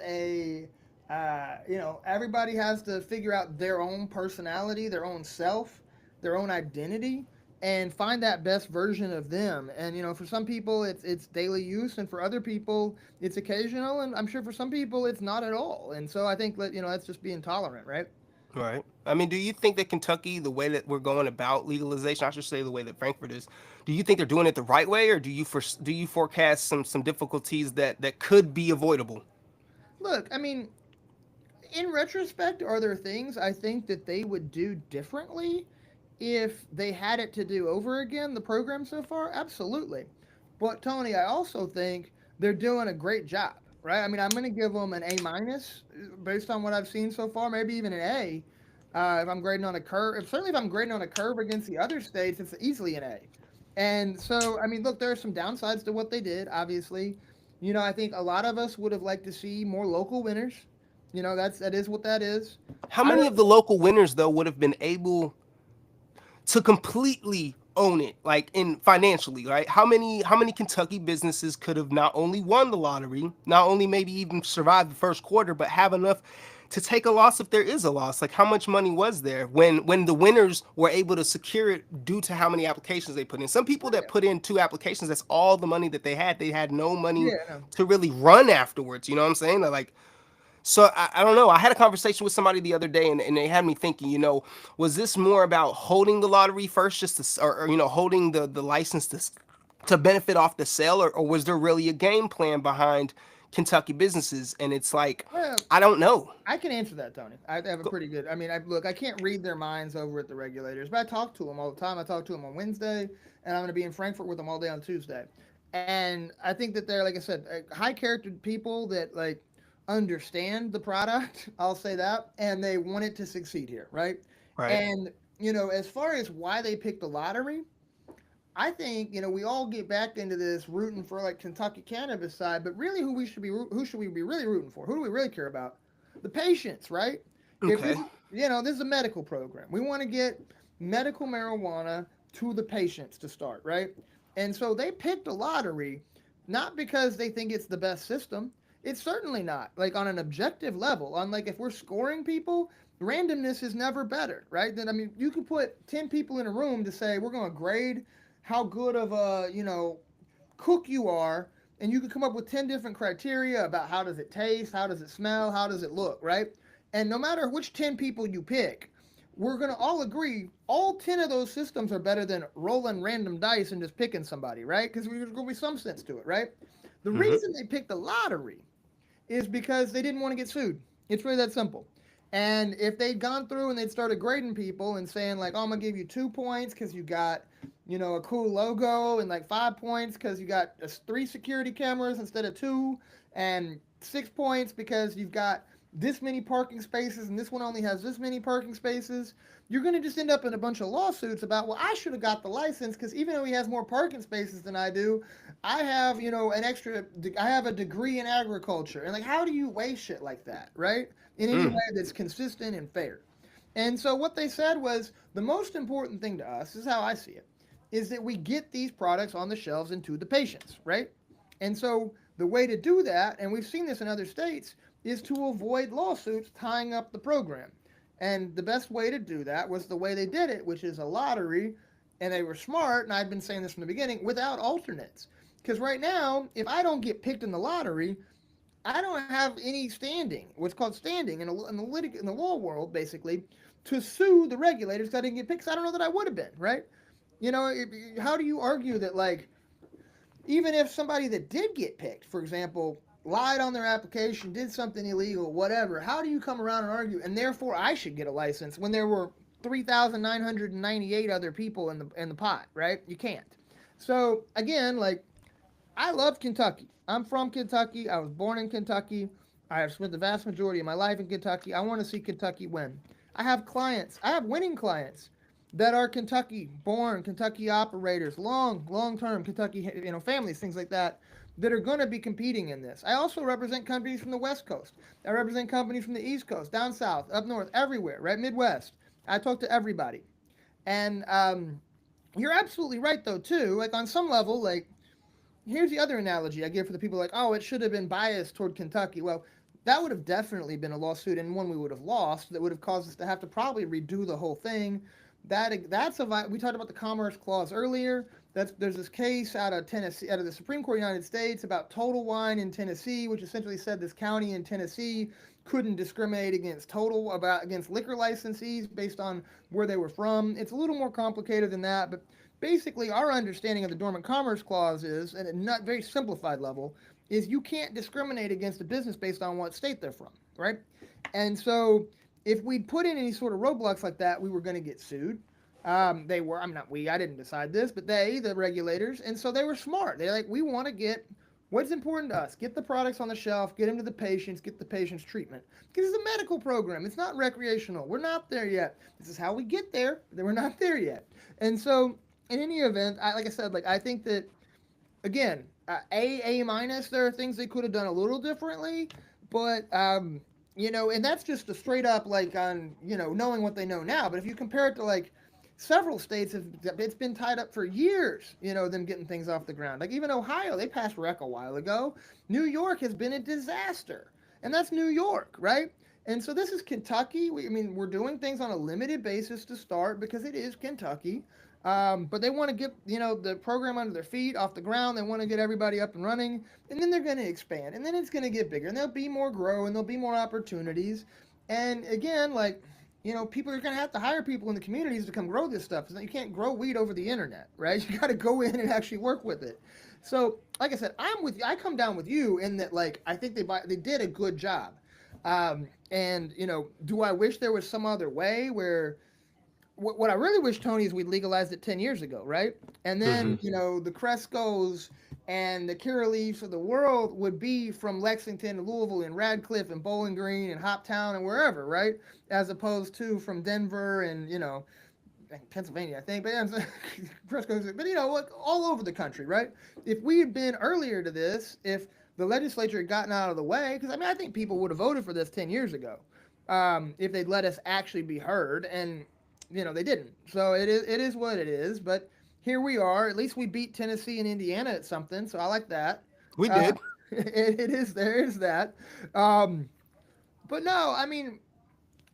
Speaker 2: everybody has to figure out their own personality, their own self, their own identity, and find that best version of them. And for some people, it's daily use, and for other people, it's occasional, and I'm sure for some people, it's not at all. And so I think that that's just being tolerant, right?
Speaker 1: right? I mean, do you think that Kentucky, the way that we're going about legalization, I should say the way that Frankfurt is, do you think they're doing it the right way, or do you forecast some difficulties that could be avoidable?
Speaker 2: Look, I mean, in retrospect, are there things I think that they would do differently if they had it to do over again, the program so far? Absolutely. But Tony, I also think they're doing a great job, right? I mean, I'm going to give them an A minus based on what I've seen so far, maybe even an A. If I'm grading on a curve, certainly if I'm grading on a curve against the other states, it's easily an A. And so, I mean, look, there are some downsides to what they did, obviously. I think a lot of us would have liked to see more local winners. That is what that is.
Speaker 1: How
Speaker 2: I
Speaker 1: many
Speaker 2: don't.
Speaker 1: of the local winners though would have been able to completely own it, like in financially, right? How many Kentucky businesses could have not only won the lottery, not only maybe even survived the first quarter, but have enough to take a loss if there is a loss? Like how much money was there when the winners were able to secure it due to how many applications they put in? Some people that
Speaker 2: Yeah,
Speaker 1: put in 2 applications, that's all the money that they had. They had no money
Speaker 2: yeah, no.
Speaker 1: to really run afterwards. You know what I'm saying? Like so I don't know. I had a conversation with somebody the other day, and they had me thinking. Was this more about holding the lottery first, just to, or holding the license to benefit off the sale, or was there really a game plan behind Kentucky businesses, and it's like,
Speaker 2: Well,
Speaker 1: I don't know.
Speaker 2: I can answer that, Tony. I have a pretty good. I mean, look. I can't read their minds over at the regulators, but I talk to them all the time. I talk to them on Wednesday, and I'm going to be in Frankfurt with them all day on Tuesday. And I think that they're, like I said, high charactered people that like understand the product. I'll say that, and they want it to succeed here, right?
Speaker 1: Right.
Speaker 2: And as far as why they picked the lottery, I think we all get back into this rooting for like Kentucky cannabis side, but really who should we be really rooting for? Who do we really care about? The patients, right? If
Speaker 1: Okay.
Speaker 2: this this is a medical program, we want to get medical marijuana to the patients to start, right? And so they picked a lottery, not because they think it's the best system. It's certainly not. Like on an objective level, on like if we're scoring people, randomness is never better, right? Then I mean, you could put 10 people in a room to say we're going to grade how good of a cook you are, and you could come up with 10 different criteria about how does it taste, how does it smell, how does it look, right? And no matter which 10 people you pick, we're going to all agree all 10 of those systems are better than rolling random dice and just picking somebody, right? Because there's going to be some sense to it, right? The
Speaker 1: Mm-hmm.
Speaker 2: reason they picked the lottery is because they didn't want to get sued. It's really that simple. And if they'd gone through and they'd started grading people and saying like, "Oh, I'm gonna give you 2 points because you got, a cool logo, and like 5 points because you got 3 security cameras instead of two, and 6 points because you've got this many parking spaces and this one only has this many parking spaces," you're gonna just end up in a bunch of lawsuits about, well, I should have got the license because even though he has more parking spaces than I do, I have, I have a degree in agriculture. And like, how do you weigh shit like that, right? In any
Speaker 1: Mm.
Speaker 2: way that's consistent and fair. And so what they said was the most important thing to us, is how I see it, is that we get these products on the shelves and to the patients, right? And so the way to do that, and we've seen this in other states, is to avoid lawsuits tying up the program. And the best way to do that was the way they did it, which is a lottery. And they were smart, and I've been saying this from the beginning, without alternates. Because right now, if I don't get picked in the lottery, I don't have any standing, what's called standing in the law world, basically, to sue the regulators because I didn't get picked. 'Cause I don't know that I would have been, right? How do you argue that, like, even if somebody that did get picked, for example, lied on their application, did something illegal, whatever, how do you come around and argue, and therefore I should get a license when there were 3,998 other people in the pot, right? You can't. So again, like, I love Kentucky. I'm from Kentucky. I was born in Kentucky. I have spent the vast majority of my life in Kentucky. I want to see Kentucky win. I have clients. I have winning clients that are Kentucky born, Kentucky operators, long term Kentucky, families, things like that are going to be competing in this. I also represent companies from the West Coast. I represent companies from the East Coast, down south, up north, everywhere, right? Midwest. I talk to everybody. And you're absolutely right, though, too. Like, on some level, like, here's the other analogy I give for the people like, oh, it should have been biased toward Kentucky. Well, that would have definitely been a lawsuit and one we would have lost that would have caused us to have to probably redo the whole thing. We talked about the Commerce Clause earlier. There's this case out of Tennessee, out of the Supreme Court of the United States about Total Wine in Tennessee, which essentially said this county in Tennessee couldn't discriminate against liquor licensees based on where they were from. It's a little more complicated than that, but basically our understanding of the Dormant Commerce Clause is, at a not very simplified level, is you can't discriminate against a business based on what state they're from, right? And so if we'd put in any sort of roadblocks like that, we were going to get sued. I didn't decide this, but the regulators, and so they were smart. They're like, we want to get what's important to us, get the products on the shelf, get them to the patients, get the patients treatment. Because it's a medical program, it's not recreational. We're not there yet. This is how we get there, but we're not there yet. And so, in any event, like I said, like I think that again, A minus. There are things they could have done a little differently, but and that's just a straight up like on knowing what they know now. But if you compare it to like several states, it's been tied up for years. Them getting things off the ground. Like even Ohio, they passed rec a while ago. New York has been a disaster, and that's New York, right? And so this is Kentucky. We're doing things on a limited basis to start because it is Kentucky. But they want to get the program under their feet, off the ground. They want to get everybody up and running, and then they're going to expand, and then it's going to get bigger, and there'll be more grow, and there'll be more opportunities. And again, like people are going to have to hire people in the communities to come grow this stuff. You can't grow weed over the internet, right? You got to go in and actually work with it. So, like I said, I'm with you. I come down with you in that, like, I think they did a good job. And do I wish there was some other way where what I really wish, Tony, is we legalized it 10 years ago, right? And
Speaker 1: Hmm.
Speaker 2: then, the Crescos and the Curaleafs of the world would be from Lexington, Louisville, and Radcliffe, and Bowling Green, and Hoptown, and wherever, right? As opposed to from Denver and, Pennsylvania, I think, but yeah, Crescos, but like all over the country, right? If we had been earlier to this, if the legislature had gotten out of the way, because I think people would have voted for this 10 years ago, if they'd let us actually be heard, and they didn't. So it is what it is. But here we are. At least we beat Tennessee and Indiana at something, so I like that.
Speaker 1: We
Speaker 2: Uh,
Speaker 1: did.
Speaker 2: it is there is that. Um, but no, I mean,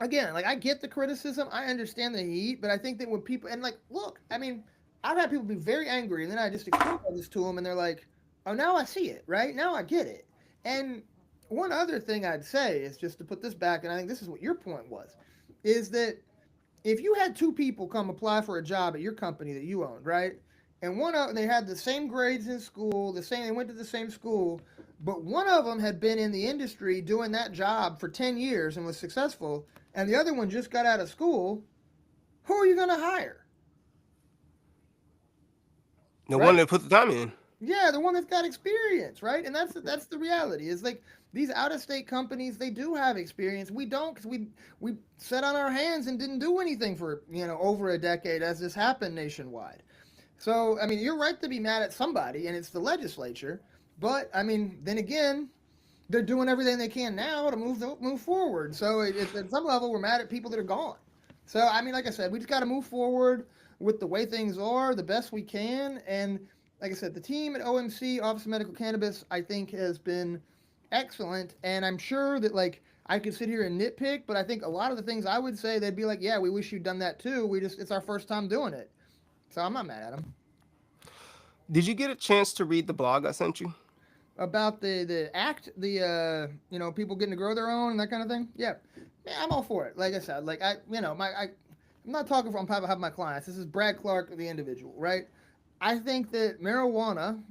Speaker 2: again, like I get the criticism, I understand the heat, but I think that when people and like, look, I mean, I've had people be very angry, and then I just explain all this to them, and they're like, "Oh, now I see it, right? Now I get it." And one other thing I'd say is just to put this back, and I think this is what your point was, is that if you had two people come apply for a job at your company that you owned, right? And one of they had the same grades in school, they went to the same school, but one of them had been in the industry doing that job for 10 years and was successful, and the other one just got out of school, who are you going to hire?
Speaker 1: The one
Speaker 2: Right?
Speaker 1: that put the time in.
Speaker 2: Yeah, the one that's got experience, right? And that's the reality. Is like these out of state companies, they do have experience. We don't, because we sat on our hands and didn't do anything for over a decade as this happened nationwide. So I mean, you're right to be mad at somebody, and it's the legislature. But I mean, then again, they're doing everything they can now to move forward. So it's at some level, we're mad at people that are gone. So I mean, like I said, we just got to move forward with the way things are, the best we can. And like I said, the team at OMC, Office of Medical Cannabis, I think has been excellent. And I'm sure that like I could sit here and nitpick, but I think a lot of the things I would say, they'd be like, yeah, we wish you'd done that too. It's our first time doing it. So I'm not mad at them.
Speaker 1: Did you get a chance to read the blog I sent you?
Speaker 2: About the act, the people getting to grow their own and that kind of thing. Yeah, yeah, I'm all for it. Like I said, like I'm not talking from behalf of my clients. This is Brad Clark, the individual, right? I think that marijuana,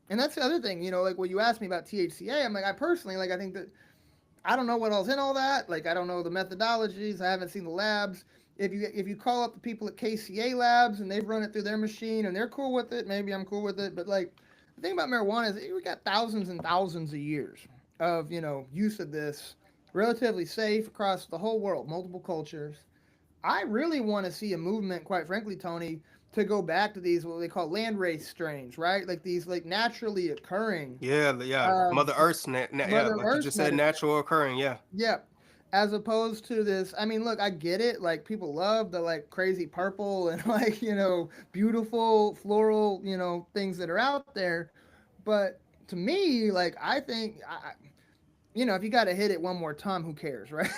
Speaker 2: and that's the other thing. Like when you asked me about THCA, I'm like, I personally like, I think that I don't know what all's in all that. Like I don't know the methodologies. I haven't seen the labs. If you call up the people at KCA Labs and they've run it through their machine and they're cool with it, maybe I'm cool with it. But like the thing about marijuana is we got thousands and thousands of years of use of this, relatively safe across the whole world, multiple cultures. I really want to see a movement, quite frankly, Tony, to go back to these what they call landrace strains, right? Like these like naturally occurring
Speaker 1: Yeah, yeah.
Speaker 2: um,
Speaker 1: Mother Earth's, yeah,
Speaker 2: Mother
Speaker 1: like you
Speaker 2: Earth
Speaker 1: just said,
Speaker 2: medicine.
Speaker 1: natural occurring. Yeah.
Speaker 2: Yeah. As opposed to this, I mean, look, I get it. Like people love the like crazy purple and like, beautiful floral, things that are out there. But to me, like I think if you got to hit it one more time, who cares, right?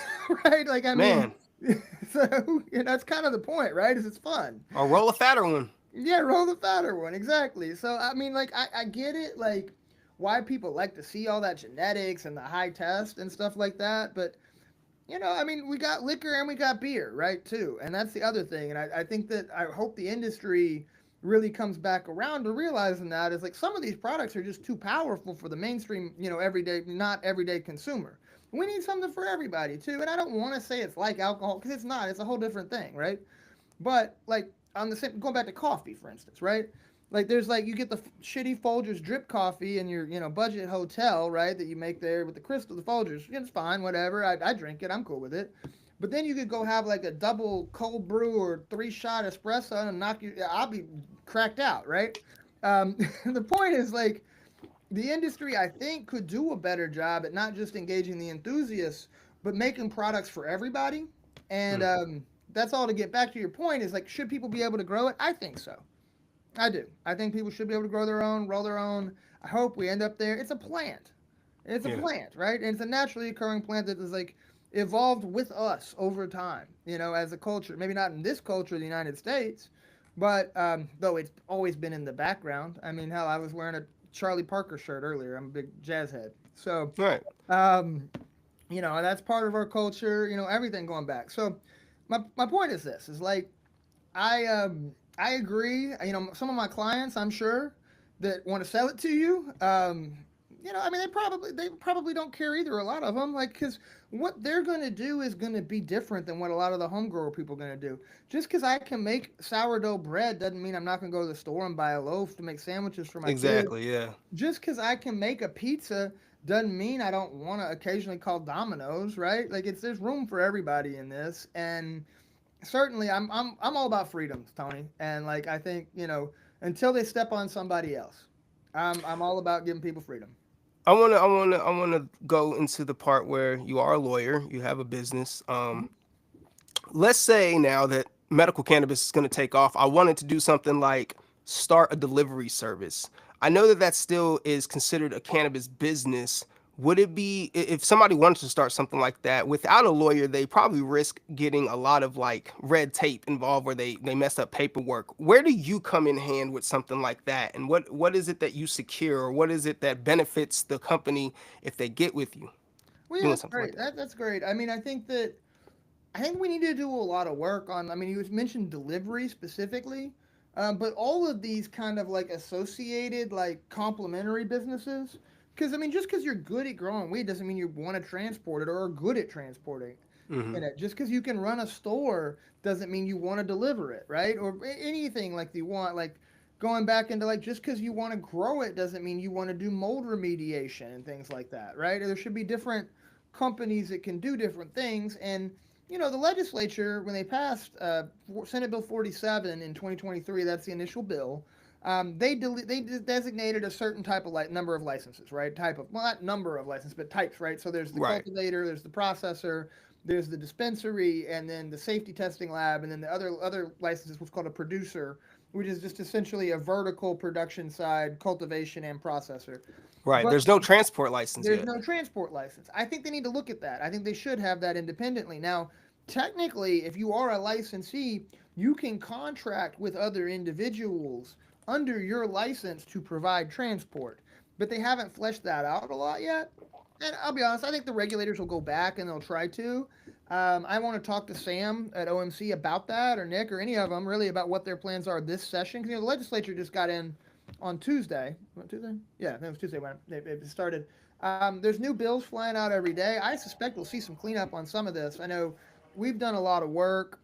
Speaker 2: Right? Like I mean,
Speaker 1: Man,
Speaker 2: so that's kind of the point, right? Is it's fun.
Speaker 1: or roll a fatter one.
Speaker 2: Yeah, roll the fatter one, exactly. So I mean, like I get it, like why people like to see all that genetics and the high test and stuff like that, but I mean, we got liquor and we got beer, right, too. And that's the other thing. And I think that I hope the industry really comes back around to realizing that is like some of these products are just too powerful for the mainstream, everyday, not everyday consumer. We need something for everybody, too. And I don't want to say it's like alcohol because it's not. It's a whole different thing, right? But like on the same, going back to coffee, for instance, right? Like there's like you get the shitty Folgers drip coffee in your budget hotel, right? That you make there with the crystal, the Folgers. It's fine, whatever. I drink it. I'm cool with it. But then you could go have like a double cold brew or 3-shot espresso and knock you. I'll be cracked out, right? The point is like the industry I think could do a better job at not just engaging the enthusiasts, but making products for everybody. And
Speaker 1: Mm.
Speaker 2: that's all to get back to your point is like, should people be able to grow it? I think so. I do. I think people should be able to grow their own, roll their own. I hope we end up there. It's a plant. It's a
Speaker 1: Yeah.
Speaker 2: plant, right? And it's a naturally occurring plant that is like evolved with us over time, as a culture. Maybe not in this culture of the United States, but though it's always been in the background. I mean, hell, I was wearing a Charlie Parker shirt earlier. I'm a big jazz head. So,
Speaker 1: All right.
Speaker 2: um, that's part of our culture, everything going back. So, my point is this is like, I agree. Some of my clients, I'm sure, that want to sell it to you. I mean, they probably don't care either. A lot of them, like, because what they're going to do is going to be different than what a lot of the homegrower people are going to do. Just because I can make sourdough bread doesn't mean I'm not going to go to the store and buy a loaf to make sandwiches for my kids.
Speaker 1: Exactly. Yeah.
Speaker 2: Just because I can make a pizza doesn't mean I don't want to occasionally call Domino's, right? Like, there's room for everybody in this, and certainly I'm all about freedoms, Tony. And like, I think, until they step on somebody else, I'm all about giving people freedom.
Speaker 1: I wanna go into the part where you are a lawyer, you have a business. Let's say now that medical cannabis is going to take off, I wanted to do something like start a delivery service. I know that that still is considered a cannabis business. Would it be if somebody wanted to start something like that without a lawyer, they probably risk getting a lot of like red tape involved where they mess up paperwork. Where do you come in hand with something like that? And what is it that you secure, or what is it that benefits the company if they get with you
Speaker 2: Well, yeah,
Speaker 1: doing
Speaker 2: that's
Speaker 1: something like
Speaker 2: great.
Speaker 1: that?
Speaker 2: That's great. I mean, I think we need to do a lot of work on. I mean, you mentioned delivery specifically, but all of these kind of like associated, like complementary businesses. Because I mean, just because you're good at growing weed doesn't mean you want to transport it or are good at transporting it. Just because you can run a store doesn't mean you want to deliver it, right? Or anything like you want, like going back into like just because you want to grow it doesn't mean you want to do mold remediation and things like that, right? There should be different companies that can do different things. And the legislature, when they passed Senate Bill 47 in 2023, that's the initial bill. They designated a certain type of number of licenses, right? Type of, well, not number of licenses, but types, right? So there's the
Speaker 1: Right.
Speaker 2: cultivator, there's the processor, there's the dispensary, and then the safety testing lab, and then the other licenses, what's called a producer, which is just essentially a vertical production side cultivation and processor.
Speaker 1: Right.
Speaker 2: But
Speaker 1: There's no transport license
Speaker 2: there's
Speaker 1: yet.
Speaker 2: no transport license. I think they need to look at that. I think they should have that independently. Now, technically, if you are a licensee, you can contract with other individuals under your license to provide transport, but they haven't fleshed that out a lot yet. And I'll be honest, I think the regulators will go back and they'll try to. I want to talk to Sam at OMC about that, or Nick, or any of them, really, about what their plans are this session. Because the legislature just got in on Tuesday. What, Tuesday? Yeah, it was Tuesday when it started. There's new bills flying out every day. I suspect we'll see some cleanup on some of this. I know we've done a lot of work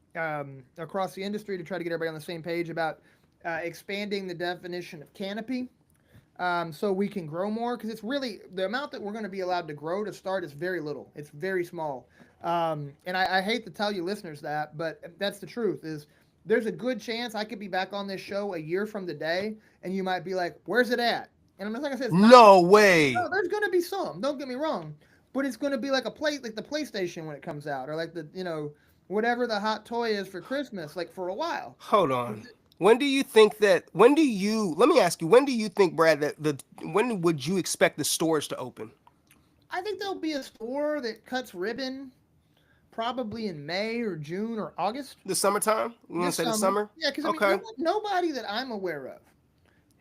Speaker 2: across the industry to try to get everybody on the same page about expanding the definition of canopy, so we can grow more, because it's really the amount that we're going to be allowed to grow to start is very little. It's very small. And I hate to tell you listeners that, but that's the truth. Is there's a good chance I could be back on this show a year from today, and you might be like, "Where's it at?" And I'm just like I said, it's not.
Speaker 1: No
Speaker 2: No,
Speaker 1: way.
Speaker 2: there's going to be some. Don't get me wrong, but it's going to be like like the PlayStation when it comes out, or like the whatever the hot toy is for Christmas, like for a while.
Speaker 1: Hold on. When do you think that? When do you? Let me ask you. When do you think, Brad, that the? When would you expect the stores to open?
Speaker 2: I think there'll be a store that cuts ribbon probably in May or June or August
Speaker 1: The summertime? You want to
Speaker 2: this
Speaker 1: say the
Speaker 2: summer.
Speaker 1: summer?
Speaker 2: Yeah, because I mean,
Speaker 1: Okay.
Speaker 2: nobody that I'm aware of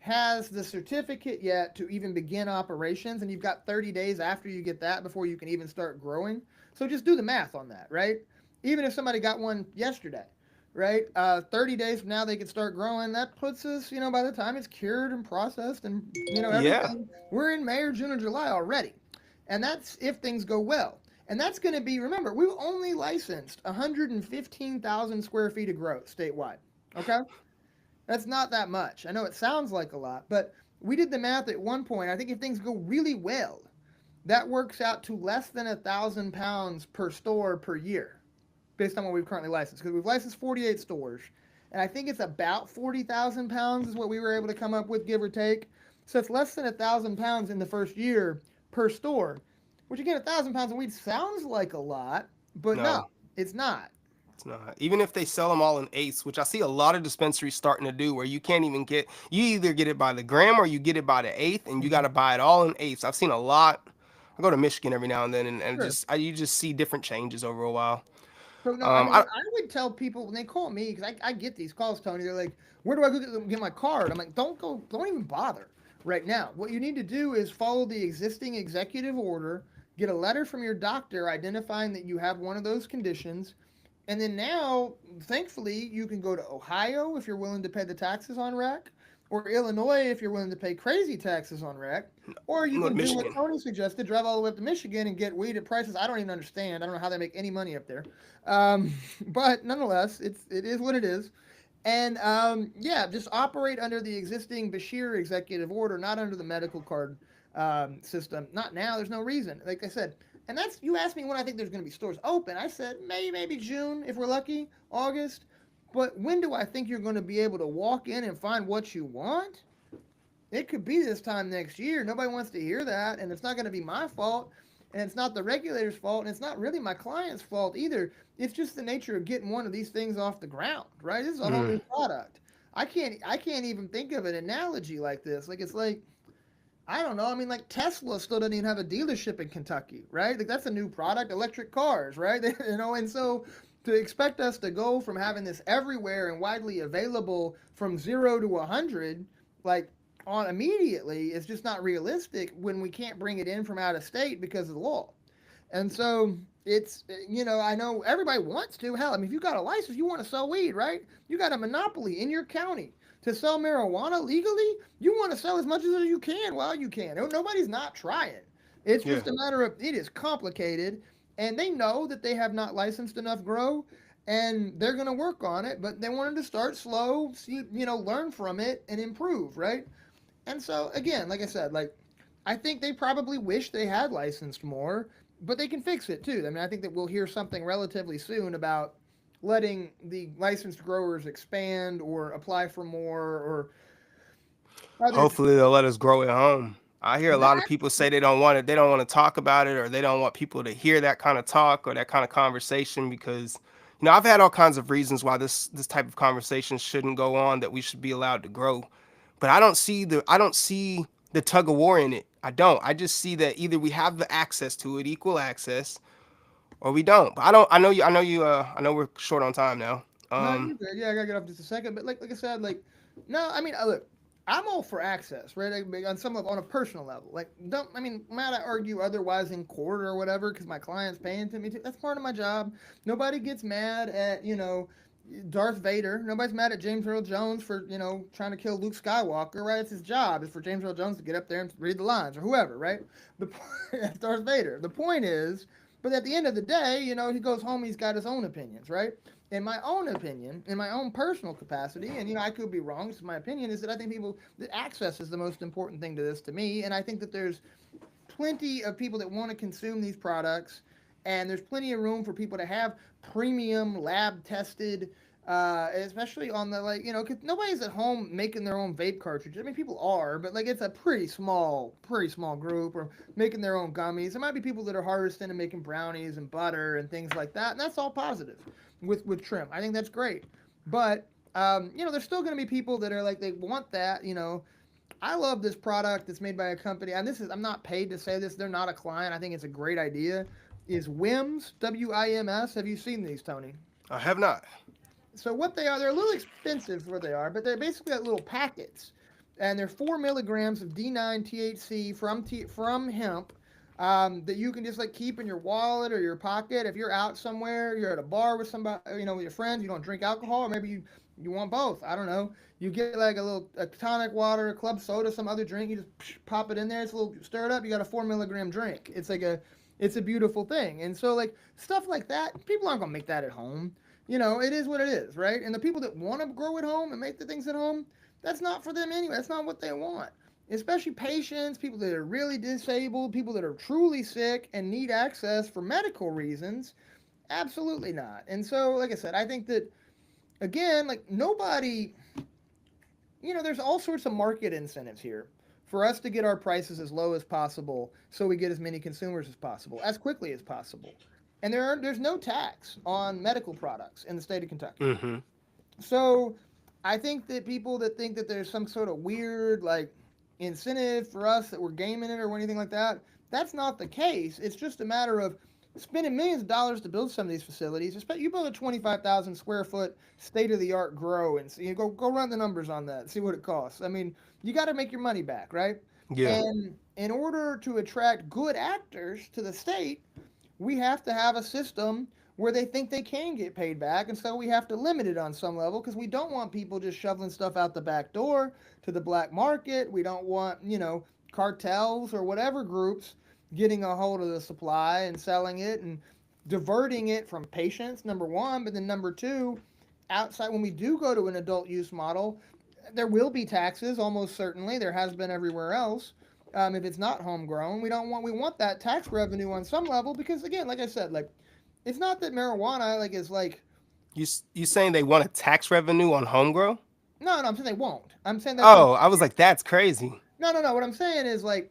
Speaker 2: has the certificate yet to even begin operations, and you've got 30 days after you get that before you can even start growing. So just do the math on that, right? Even if somebody got one yesterday, right? 30 days from now they could start growing. That puts us, by the time it's cured and processed and
Speaker 1: Yeah.
Speaker 2: everything, we're in May or June or July already, and that's if things go well. And that's going to be, remember, we've only licensed 115,000 square feet of growth statewide. Okay? That's not that much. I know it sounds like a lot, but we did the math at one point. I think if things go really well, that works out to less than 1,000 pounds per store per year, based on what we've currently licensed. Because we've licensed 48 stores, and I think it's about 40,000 pounds is what we were able to come up with, give or take. So it's less than 1,000 pounds in the first year per store, which again, 1,000 pounds of weed sounds like a lot, but no,
Speaker 1: No,
Speaker 2: it's not.
Speaker 1: it's not. Even if they sell them all in eighths, which I see a lot of dispensaries starting to do, where you can't even get. You either get it by the gram or you get it by the eighth, and you got
Speaker 2: Mhm.
Speaker 1: to buy it all in eighths. I've seen a lot. I go to Michigan every now and then, and
Speaker 2: Sure.
Speaker 1: you just see different changes over a while.
Speaker 2: So no, I mean,
Speaker 1: I
Speaker 2: what I would tell people when they call me, because I get these calls, Tony. They're like, "Where do I go get my card?" I'm like, don't even bother right now. What you need to do is follow the existing executive order, get a letter from your doctor identifying that you have one of those conditions, and then now, thankfully, you can go to Ohio if you're willing to pay the taxes on rec, or Illinois if you're willing to pay crazy taxes on rec, or you
Speaker 1: Go to
Speaker 2: can do what
Speaker 1: Michigan.
Speaker 2: Tony suggested, drive all the way up to Michigan and get weed at prices I don't even understand. I don't know how they make any money up there, but nonetheless, it is what it is. And yeah, just operate under the existing Bashir executive order, not under the medical card system. Not now. There's no reason. Like I said, and that's you asked me when I think there's going to be stores open. I said maybe June if we're lucky, August. But when do I think you're going to be able to walk in and find what you want? It could be this time next year. Nobody wants to hear that, and it's not going to be my fault, and it's not the regulator's fault, and it's not really my client's fault either. It's just the nature of getting one of these things off the ground, right? This is a whole
Speaker 1: Mm.
Speaker 2: new product. I can't even think of an analogy like this. Like it's like I don't know. I mean, like Tesla still doesn't even have a dealership in Kentucky, right? Like that's a new product, electric cars, right? And so to expect us to go from having this everywhere and widely available from 0 to 100, like on immediately, is just not realistic when we can't bring it in from out of state because of the law. And so I know everybody wants to. Hell, I mean, if you got a license, you want to sell weed, right? You got a monopoly in your county to sell marijuana legally. You want to sell as much as you can while you can. Nobody's not trying. It's
Speaker 1: Yeah.
Speaker 2: just a matter of it is complicated, and they know that they have not licensed enough grow, and they're going to work on it. But they wanted to start slow, see, learn from it and improve, right? And so again, like I said, like I think they probably wish they had licensed more, but they can fix it too. I mean, I think that we'll hear something relatively soon about letting the licensed growers expand or apply for more or other
Speaker 1: Hopefully they'll let us grow at home. I hear a lot of
Speaker 2: that.
Speaker 1: people say they don't want it, they don't want to talk about it, or they don't want people to hear that kind of talk or that kind of conversation because I've had all kinds of reasons why this type of conversation shouldn't go on, that we should be allowed to grow. But I don't see the tug of war in it. I don't. I just see that either we have the access to it, equal access, or we don't. But I don't I know we're short on time now.
Speaker 2: No,
Speaker 1: Um
Speaker 2: you're good. Yeah, I gotta get off just a second. But like I said, like no, I mean, look, I'm all for access, right? Like, on some level, on a personal level. Like, don't I mean, might I argue otherwise in court or whatever because my client's paying to me too. That's part of my job. Nobody gets mad at Darth Vader. Nobody's mad at James Earl Jones for trying to kill Luke Skywalker, right? It's his job. It's for James Earl Jones to get up there and read the lines or whoever, right? The that's Darth Vader. The point is, but at the end of the day, he goes home. He's got his own opinions, right? In my own opinion, in my own personal capacity, and I could be wrong. This is my opinion. Is that I think that access is the most important thing to this to me, and I think that there's plenty of people that want to consume these products, and there's plenty of room for people to have premium lab tested, especially on the because nobody's at home making their own vape cartridges. I mean, people are, but like it's a pretty small group, or making their own gummies. There might be people that are harvesting and making brownies and butter and things like that, and that's all positive with trim. I think that's great, but there's still going to be people that are like they want that. I love this product that's made by a company, and I'm not paid to say this. They're not a client. I think it's a great idea. Is WIMS, WIMS? Have you seen these, Tony?
Speaker 1: I have not.
Speaker 2: So what they are, they're a little expensive for what they are, but they're basically like little packets, and they're 4 milligrams of D9 THC from hemp. That you can just like keep in your wallet or your pocket if you're out somewhere, you're at a bar with somebody, with your friends, you don't drink alcohol, or maybe you want both. I don't know. You get like a tonic water, a club soda, some other drink. You just pop it in there. It's a little stirred up. You got a 4 milligram drink. It's a beautiful thing. And so like stuff like that, people aren't gonna make that at home. It is what it is, right? And the people that want to grow at home and make the things at home, that's not for them anyway. That's not what they want. Especially patients, people that are really disabled, people that are truly sick and need access for medical reasons. Absolutely not. And so, like I said, I think that again, like nobody, there's all sorts of market incentives here for us to get our prices as low as possible so we get as many consumers as possible, as quickly as possible. And there's no tax on medical products in the state of Kentucky.
Speaker 1: Mm-hmm.
Speaker 2: So I think that people that think that there's some sort of weird like incentive for us that we're gaming it or anything like that, that's not the case. It's just a matter of spending millions of dollars to build some of these facilities. You build a 25,000 square foot state of the art grow, and so go run the numbers on that, see what it costs. I mean, you got to make your money back, right?
Speaker 1: Yeah.
Speaker 2: And in order to attract good actors to the state, we have to have a system where they think they can get paid back, and so we have to limit it on some level because we don't want people just shoveling stuff out the back door to the black market. We don't want, cartels or whatever groups getting a hold of the supply and selling it and diverting it from patients, number one, but then number two, outside when we do go to an adult use model, there will be taxes, almost certainly. There has been everywhere else. If it's not homegrown, we want that tax revenue on some level because again, like I said, like it's not that marijuana like is like
Speaker 1: You saying they want a tax revenue on homegrown?
Speaker 2: no, I'm saying they won't. I'm saying that's
Speaker 1: Oh, I was like, that's crazy.
Speaker 2: no. What I'm saying is like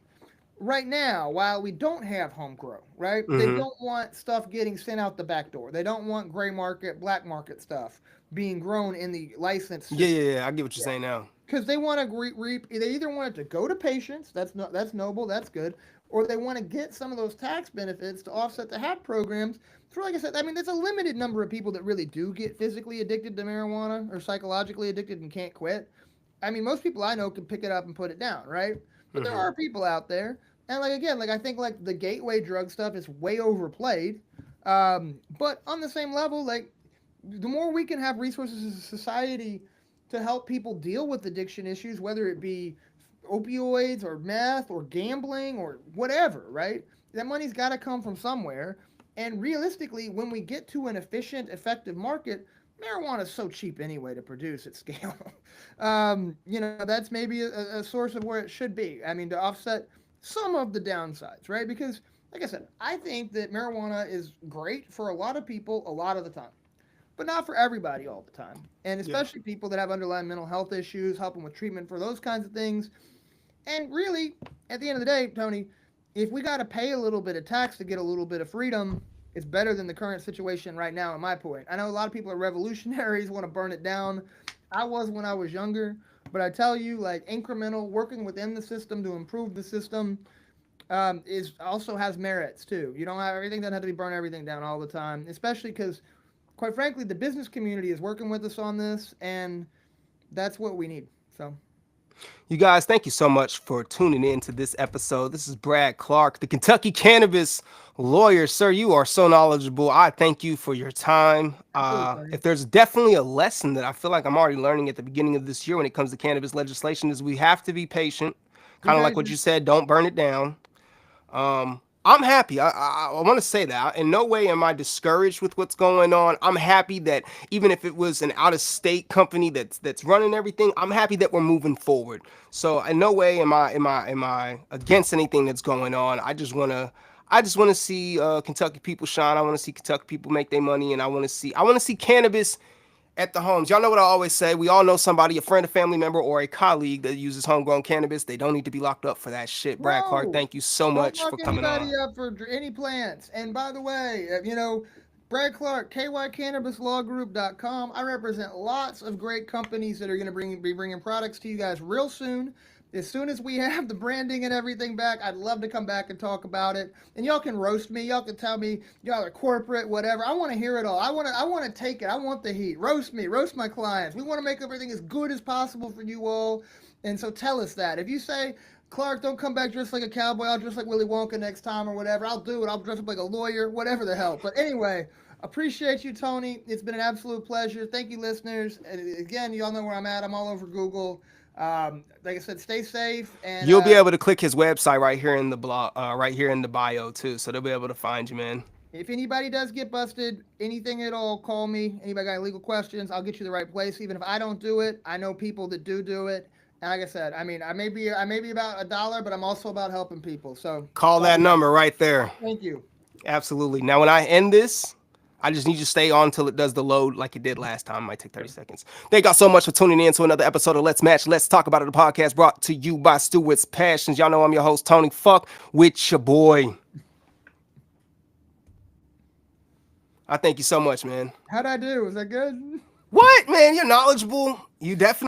Speaker 2: right now, while we don't have home grow, right? They
Speaker 1: Mm-hmm.
Speaker 2: don't want stuff getting sent out the back door. They don't want gray market, black market stuff being grown in the licensed
Speaker 1: Yeah,
Speaker 2: system.
Speaker 1: yeah, yeah. I get what you're
Speaker 2: Yeah.
Speaker 1: saying now.
Speaker 2: Because they want to reap. They either want it to go to patients. That's noble. That's good. Or they want to get some of those tax benefits to offset the HAP programs. So, like I said, I mean, there's a limited number of people that really do get physically addicted to marijuana or psychologically addicted and can't quit. I mean, most people I know can pick it up and put it down, right? But there
Speaker 1: Mm-hmm.
Speaker 2: are people out there, and like again, like I think like the gateway drug stuff is way overplayed. But on the same level, like the more we can have resources as a society to help people deal with addiction issues, whether it be opioids or meth or gambling or whatever, right? That money's got to come from somewhere. And realistically, when we get to an efficient, effective market, marijuana is so cheap anyway to produce at scale. That's maybe a source of where it should be. I mean, to offset some of the downsides, right? Because, like I said, I think that marijuana is great for a lot of people a lot of the time, but not for everybody all the time. And
Speaker 1: Yeah.
Speaker 2: especially people that have underlying mental health issues, helping with treatment for those kinds of things. And really, at the end of the day, Tony, if we got to pay a little bit of tax to get a little bit of freedom, it's better than the current situation right now, in my point. I know a lot of people are revolutionaries, want to burn it down. I was when I was younger, but I tell you, like incremental, working within the system to improve the system is also has merits too. You don't have everything doesn't have to be burn everything down all the time, especially because quite frankly, the business community is working with us on this, and that's what we need. So,
Speaker 1: You guys, thank you so much for tuning in to this episode. This is Brad Clark, the Kentucky cannabis lawyer. Sir, you are so knowledgeable. I thank you for your time.
Speaker 2: absolutely, Tony.
Speaker 1: If there's definitely a lesson that I feel like I'm already learning at the beginning of this year when it comes to cannabis legislation is we have to be patient.
Speaker 2: Be
Speaker 1: Kind of like what
Speaker 2: patient.
Speaker 1: you said, don't burn it down. I'm happy. I want to say that. In no way am I discouraged with what's going on. I'm happy that even if it was an out of state company that's running everything, I'm happy that we're moving forward. So in no way am I against anything that's going on. I just want to see Kentucky people shine. I want to see Kentucky people make their money, and I want to see cannabis at the homes. Y'all know what I always say. We all know somebody, a friend, a family member, or a colleague that uses homegrown cannabis. They don't need to be locked up for that shit. Brad Clark,
Speaker 2: No,
Speaker 1: thank you so
Speaker 2: don't
Speaker 1: much
Speaker 2: lock
Speaker 1: for coming
Speaker 2: anybody
Speaker 1: on.
Speaker 2: up for any plants. And by the way, Brad Clark, kycannabislawgroup.com. I represent lots of great companies that are going to be bringing products to you guys real soon. As soon as we have the branding and everything back, I'd love to come back and talk about it. And y'all can roast me. Y'all can tell me y'all are corporate, whatever. I want to hear it all. I want to take it. I want the heat. Roast me. Roast my clients. We want to make everything as good as possible for you all. And so tell us that. If you say, Clark, don't come back dressed like a cowboy. I'll dress like Willy Wonka next time or whatever. I'll do it. I'll dress up like a lawyer, whatever the hell. But anyway, appreciate you, Tony. It's been an absolute pleasure. Thank you, listeners. And again, y'all know where I'm at. I'm all over Google. Like I said, stay safe. And
Speaker 1: You'll be able to click his website right here in the blog, right here in the bio too. So they'll be able to find you, man.
Speaker 2: if anybody does get busted, anything at all, call me. Anybody got legal questions, I'll get you the right place. Even if I don't do it, I know people that do it. And like I said, I mean, I may be about a dollar, but I'm also about helping people. So
Speaker 1: Call
Speaker 2: love
Speaker 1: that
Speaker 2: you guys.
Speaker 1: number right there.
Speaker 2: Thank you.
Speaker 1: Absolutely. Now, when I end this, I just need you to stay on until it does the load like it did last time. It might take 30 seconds. Thank y'all so much for tuning in to another episode of Let's Match. Let's Talk About It, the podcast brought to you by Stewart's Passions. Y'all know I'm your host, Tony. Fuck with your boy. I thank you so much, man.
Speaker 2: How'd I do? Was that good?
Speaker 1: What, man? You're knowledgeable. You definitely.